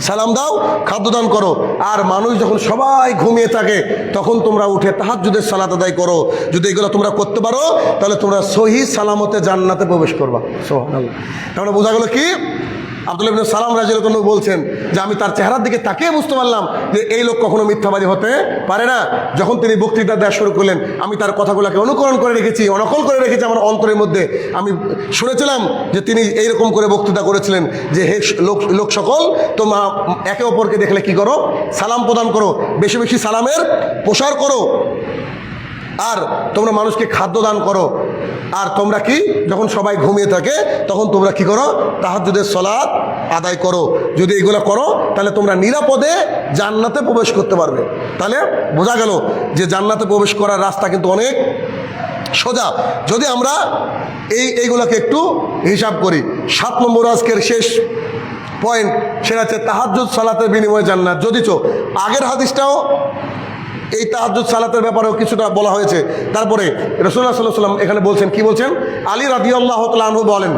সালাম দাও, খাদ্য দান করো। আর মানুষ যখন সবাই ঘুমিয়ে থাকে তখন তোমরা উঠে তাহাজ্জুদের সালাত আদায় করো। যদি এগুলো তোমরা করতে পারো তাহলে তোমরা সহি সালামতে জান্নাতে প্রবেশ করবা। সুবহানাল্লাহ। তাহলে বোঝা গেল কি, আব্দুল্লাহ ইবনে সালাম রাদিয়াল্লাহু আনহু বলছেন যে আমি তার চেহারার দিকে তাকিয়ে বুঝতে পারলাম যে এই লোক কখনো মিথ্যাবাদী হতে পারে না। যখন তিনি বক্তৃতা দেওয়া শুরু করলেন, আমি তার কথাগুলোকে অনুকরণ করে রেখেছি, অনকল করে রেখেছি আমার অন্তরের মধ্যে। আমি শুনেছিলাম যে তিনি এইরকম করে বক্তৃতা করেছিলেন যে হে লোক সকল, তোমরা একে অপরকে দেখলে কি করো, সালাম প্রদান করো, বেশি বেশি সালামের প্রসার করো, আর তোমরা মানুষকে খাদ্য দান করো। আর তোমরা কি, যখন সবাই ঘুমিয়ে থাকে তখন তোমরা কি করো, তাহাজ্জুদের সালাত আদায় করো। যদি এগুলো করো তাহলে তোমরা নিরাপদে জান্নাতে প্রবেশ করতে পারবে। তাহলে বোঝা গেল যে জান্নাতে প্রবেশ করার রাস্তা কিন্তু অনেক সোজা। যদি আমরা এইগুলোকে একটু হিসাব করি। 7 নম্বর আজকের শেষ পয়েন্ট, সেটা হচ্ছে তাহাজ্জুদ সালাতের বিনিময়ে জান্নাত। যদিচ আগের হাদিসটাও এই তাহাজ্জুদ সালাতের ব্যাপারেও কিছুটা বলা হয়েছে। তারপরে রাসূলুল্লাহ সাল্লাল্লাহু আলাইহি ওয়াসাল্লাম এখানে বলছেন, কি বলছেন? আলী রাদিয়াল্লাহু তাআলা আনহু বলেন,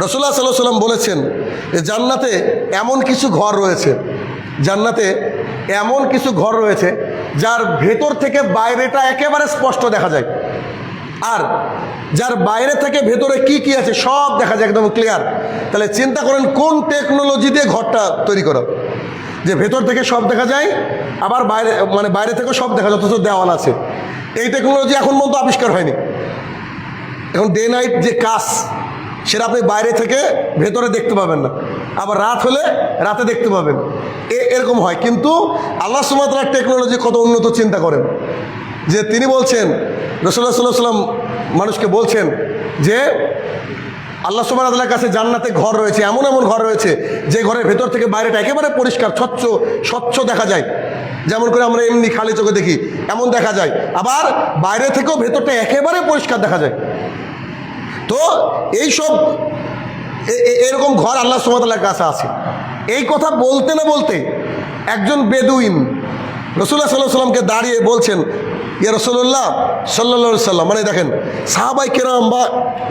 রাসূলুল্লাহ সাল্লাল্লাহু আলাইহি ওয়াসাল্লাম বলেছেন যে জান্নাতে এমন কিছু ঘর রয়েছে, জান্নাতে এমন কিছু ঘর রয়েছে যার ভেতর থেকে বাইরেটা একেবারে স্পষ্ট দেখা যায়, আর যার বাইরে থেকে ভেতরে কি কি আছে সব দেখা যায় একদম ক্লিয়ার। তাহলে চিন্তা করেন কোন টেকনোলজি দিয়ে ঘরটা তৈরি করা, যে ভেতর থেকে সব দেখা যায়, আবার বাইরে মানে বাইরে থেকেও সব দেখা যায়, অথচ দেওয়াল আছে। এই টেকনোলজি এখন পর্যন্ত আবিষ্কার হয়নি। এখন ডে নাইট যে কাজ, সেটা আপনি বাইরে থেকে ভেতরে দেখতে পাবেন না, আবার রাত হলে রাতে দেখতে পাবেন, এরকম হয়। কিন্তু আল্লাহ সুবহানাহু ওয়া তাআলার টেকনোলজি কত উন্নত চিন্তা করেন, যে তিনি বলছেন, রাসূলুল্লাহ সাল্লাল্লাহু আলাইহি ওয়াসাল্লাম মানুষকে বলছেন যে আল্লাহ সুবহানাহু ওয়া তাআলার কাছে জান্নাতে ঘর রয়েছে, এমন এমন ঘর রয়েছে যে ঘরের ভেতর থেকে বাইরেটা একেবারে পরিষ্কার স্বচ্ছ দেখা যায়, যেমন করে আমরা এমনি খালি চোখে দেখি এমন দেখা যায়, আবার বাইরে থেকেও ভেতরটা একেবারে পরিষ্কার দেখা যায়। তো এইসব এরকম ঘর আল্লাহ সুবহানাহু ওয়া তাআলার কাছে আছে। এই কথা বলতে না বলতে একজন বেদুইন রাসূলুল্লাহ সাল্লাল্লাহু আলাইহি ওয়াসাল্লামকে দাঁড়িয়ে বলছেন, ইয়া রাসূলুল্লাহ সাল্লাল্লাহু আলাইহি ওয়াসাল্লাম, মানে দেখেন সাহাবাই কেরাম বা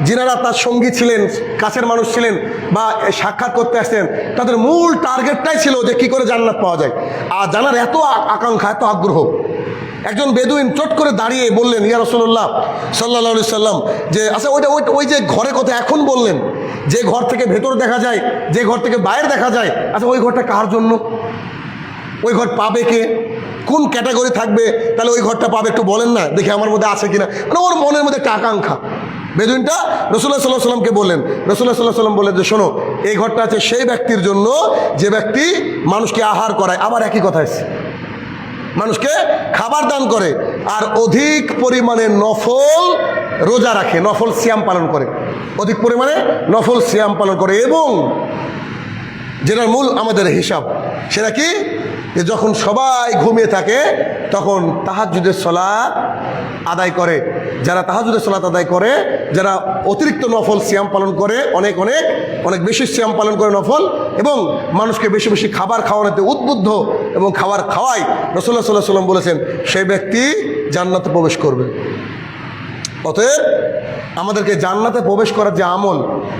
যিনারা তার সঙ্গী ছিলেন, কাছের মানুষ ছিলেন বা সাক্ষাৎ করতে আসতেন, তাদের মূল টার্গেটটাই ছিল যে কী করে জান্নাত পাওয়া যায়, আর জানার এত আকাঙ্ক্ষা, এত আগ্রহ। একজন বেদুইন চট করে দাঁড়িয়ে বললেন, ইয়া রাসূলুল্লাহ সাল্লাল্লাহু আলাইহি ওয়াসাল্লাম, যে আচ্ছা ওই যে ঘরের কথা এখন বললেন, যে ঘর থেকে ভেতর দেখা যায়, যে ঘর থেকে বাইরে দেখা যায়, আচ্ছা ওই ঘরটা কার জন্য? ওই ঘর পাবে কে? কোন ক্যাটাগরি থাকবে? তাহলে ওই ঘরটা পাবে, একটু বলেন না দেখি আমার মধ্যে আছে কিনা। মানে ওর মনের মধ্যে একটা আকাঙ্ক্ষা। বেদুইনটা রাসূলুল্লাহ সাল্লাল্লাহু আলাইহি ওয়াসাল্লামকে বললেন, রাসূলুল্লাহ সাল্লাল্লাহু আলাইহি ওয়াসাল্লাম বললেন যে শোনো, এই ঘরটা আছে সেই ব্যক্তির জন্য যে ব্যক্তি মানুষকে আহার করায়, আবার একই কথা আছে, মানুষকে খাবার দান করে, আর অধিক পরিমাণে নফল রোজা রাখে, নফল সিয়াম পালন করে, অধিক পরিমাণে নফল সিয়াম পালন করে। এবং যেটার মূল আমাদের হিসাব, সেটা কি? যে যখন সবাই ঘুমিয়ে থাকে তখন তাহাজ্জুদের সালাত আদায় করে। যারা তাহাজ্জুদের সালাত আদায় করে, যারা অতিরিক্ত নফল সিয়াম পালন করে, অনেক অনেক অনেক বেশি সিয়াম পালন করে নফল, এবং মানুষকে বেশি বেশি খাবার খাওয়ানোতে উদ্বুদ্ধ এবং খাবার খাওয়ায়, রাসূলুল্লাহ সাল্লাল্লাহু আলাইহি ওয়াসাল্লাম বলেছেন সেই ব্যক্তি জান্নাতে প্রবেশ করবে। অতএব আমাদেরকে জান্নাতে প্রবেশ করার যে আমল,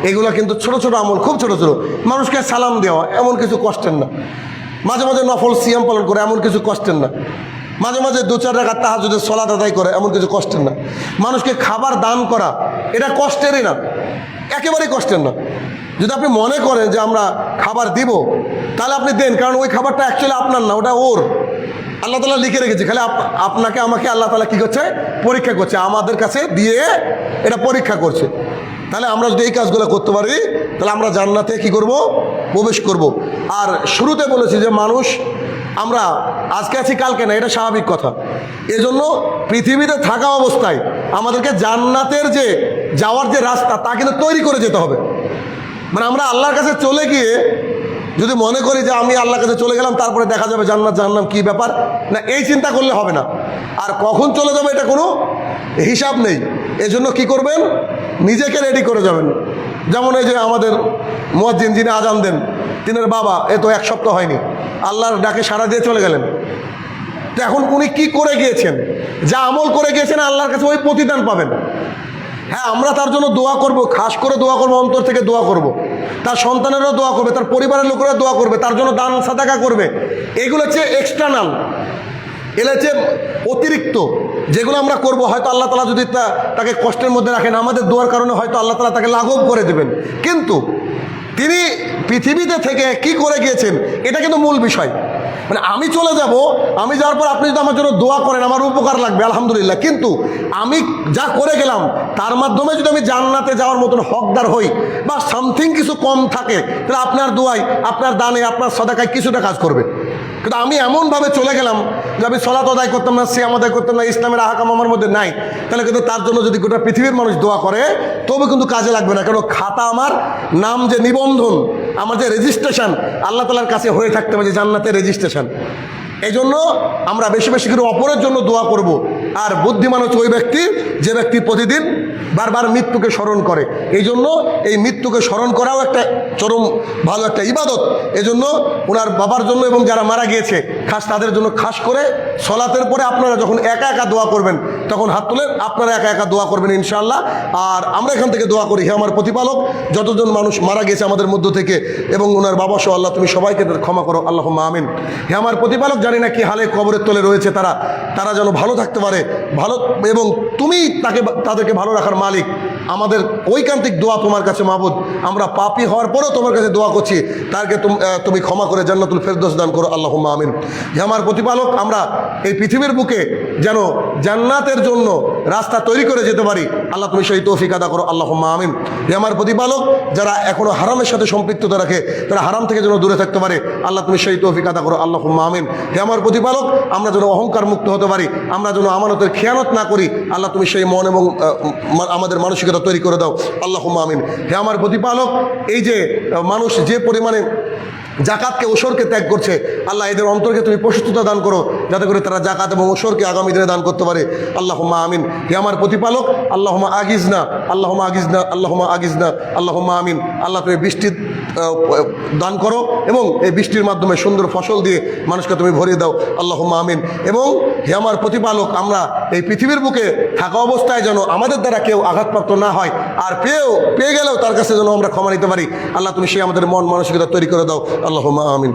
এগুলো কিন্তু ছোট ছোট আমল, খুব ছোট ছোট। মানুষকে সালাম দেওয়া এমন কিছু কষ্টের না, মাঝে মাঝে নফল সিয়াম পালন করে এমন কিছু কষ্টের না, মাঝে মাঝে 2-4 রাকাত তাহাজ্জুদের সালাত আদায় করে এমন কিছু কষ্টের না, মানুষকে খাবার দান করা এটা কষ্টেরই না, একেবারেই কষ্টের না। যদি আপনি মনে করেন যে আমরা খাবার দিব, তাহলে আপনি দেন, কারণ ওই খাবারটা অ্যাকচুয়ালি আপনার না, ওটা ওর। আল্লাহ তাআলা লিখে রেখেছে, খালি আপনাকে আমাকে আল্লাহ তাআলা কী করছে? পরীক্ষা করছে, আমাদের কাছে দিয়ে এটা পরীক্ষা করছে। তাহলে আমরা যদি এই কাজগুলো করতে পারি, তাহলে আমরা জান্নাতে কী করব? প্রবেশ করব। আর শুরুতে বলেছি যে মানুষ, আমরা আজকে আছি কালকে না, এটা স্বাভাবিক কথা। এজন্য পৃথিবীতে থাকা অবস্থায় আমাদেরকে জান্নাতের যে যাওয়ার যে রাস্তা, তা কিন্তু তৈরি করে যেতে হবে। মানে আমরা আল্লাহর কাছে চলে গিয়ে যদি মনে করি যে আমি আল্লাহর কাছে চলে গেলাম, তারপরে দেখা যাবে জান্নাত জাহান্নাম কী ব্যাপার, না, এই চিন্তা করলে হবে না। আর কখন চলে যাবে এটা কোনো হিসাব নেই। এজন্য কি করবেন? নিজেকে রেডি করে যাবেন। যেমন এই যে আমাদের মুয়াজ্জিন যিনি আজান দেন, তিনের বাবা এ তো 1 সপ্তাহ হয়নি, আল্লাহর ডাকে সাড়া দিয়ে চলে গেলেন। তো এখন উনি কি করে গিয়েছেন? যা আমল করে গিয়েছেন আল্লাহর কাছে ওই প্রতিদান পাবেন। হ্যাঁ, আমরা তার জন্য দোয়া করব, খাস করে দোয়া করব, অন্তর থেকে দোয়া করব, তার সন্তানেরও দোয়া করবে, তার পরিবারের লোকেরা দোয়া করবে, তার জন্য দান সাদাকা করবে। এগুলো হচ্ছে এক্সটার্নাল, এগুলো হচ্ছে অতিরিক্ত, যেগুলো আমরা করব। হয়তো আল্লাহ তাআলা যদি তাকে কষ্টের মধ্যে রাখেন, আমাদের দোয়ার কারণে হয়তো আল্লাহ তাআলা তাকে লাঘব করে দেবেন। কিন্তু তিনি পৃথিবীতে থেকে কি করে গিয়েছেন, এটা কিন্তু মূল বিষয়। মানে আমি চলে যাব, আমি যাওয়ার পর আপনি যদি আমার জন্য দোয়া করেন, আমার উপকার লাগবে, আলহামদুলিল্লাহ। কিন্তু আমি যা করে গেলাম, তার মাধ্যমে যদি আমি জান্নাতে যাওয়ার মতন হকদার হই বা সামথিং কিছু কম থাকে, তাহলে আপনার দোয়ায়, আপনার দানে, আপনার সাদাকায় কিছুটা কাজ করবে। কিন্তু আমি এমনভাবে চলে গেলাম যে আমি সালাত আদায় করতাম না, সিয়াম আদায় করতাম না, ইসলামের আহকাম আমার মধ্যে নাই, তাহলে কিন্তু তার জন্য যদি গোটা পৃথিবীর মানুষ দোয়া করে, তবে কিন্তু কাজে লাগবে না। কারণ খাতা, আমার নাম যে নিবন্ধন, আমার যে রেজিস্ট্রেশন আল্লাহ তাআলার কাছে হয়ে থাকতে হবে, যে জান্নাতের রেজিস্ট্রেশন। এই জন্য আমরা বেশি বেশি করে অপরের জন্য দোয়া করব, আর বুদ্ধিমান হচ্ছে ওই ব্যক্তি যে ব্যক্তি প্রতিদিন বারবার মৃত্যুকে স্মরণ করে। এই জন্য এই মৃত্যুকে স্মরণ করাও একটা চরম ভালো একটা ইবাদত। এজন্য ওনার বাবার জন্য এবং যারা মারা গিয়েছে খাস তাদের জন্য খাস করে সলাতের পরে আপনারা যখন একা একা দোয়া করবেন তখন হাত তুলেন, আপনারা একা একা দোয়া করবেন ইনশাআল্লাহ। আর আমরা এখান থেকে দোয়া করি, হে আমার প্রতিপালক, যতজন মানুষ মারা গেছে আমাদের মধ্য থেকে এবং ওনার বাবা সহ আল্লাহ তুমি সবাইকে ক্ষমা করো, আল্লাহুম্মা আমিন। হে আমার প্রতিপালক, জানি না কি হালে কবরের তলে রয়েছে তারা যেন ভালো থাকতে পারে, ভালো, এবং তুমি তাদেরকে ভালো রাখার মালিক। আমাদের ঐকান্তিক দোয়া তোমার কাছে মাবুদ, আমরা পাপী হওয়ার পরেও তোমার কাছে দোয়া করছি, তাকে তুমি ক্ষমা করে জান্নাতুল ফেরদৌস দান করো, আল্লাহুম্মা আমিন। হে আমার প্রতিপালক, আমরা এই পৃথিবীর বুকে যেন জান্নাতের জন্য রাস্তা তৈরি করে যেতে পারি, আল্লাহ তুমি সেই তৌফিক আদা করো, আল্লাহুম্মা আমিন। হে আমার প্রতিপালক, যারা এখনো হারামের সাথে সম্পৃক্ততা রাখে তারা হারাম থেকে যেন দূরে থাকতে পারে, আল্লাহ তুমি সেই তৌফিক আদা করো, আল্লাহুম্মা আমিন। হে আমার প্রতিপালক, আমরা যেন অহংকার মুক্ত হতে পারি, আমরা যেন আমানতের খেয়ানত না করি, আল্লাহ তুমি সেই মন এবং আমাদের মানসিকতা তৈরি করে দাও, আল্লাহুম্মা আমিন। হে আমার প্রতিপালক, এই যে মানুষ যে পরিমাণে জাকাতকে ওসরকে ত্যাগ করছে, আল্লাহ এদের অন্তরকে তুমি প্রশস্ততা দান করো যাতে করে তারা জাকাত এবং ওসরকে আগামী দিনে দান করতে পারে, আল্লাহুম্মা আমিন। হে আমার প্রতিপালক, আল্লাহুম্মা আগিজনা, আল্লাহুম্মা আগিজনা, আল্লাহুম্মা আগিজনা, আল্লাহুম্মা আমিন। আল্লাহ তুমি বৃষ্টি দান করো এবং এই বৃষ্টির মাধ্যমে সুন্দর ফসল দিয়ে মানুষকে তুমি ভরিয়ে দাও, আল্লাহুম্মা আমিন। এবং হে আমার প্রতিপালক, আমরা এই পৃথিবীর বুকে থাকা অবস্থায় যেন আমাদের দ্বারা কেউ আঘাতপ্রাপ্ত না হয়, আর পেয়ে গেলেও তার কাছে যেন আমরা ক্ষমা নিতে পারি, আল্লাহ তুমি সেই আমাদের মন মানসিকতা তৈরি করে দাও, আল্লাহুম্মা আমিন।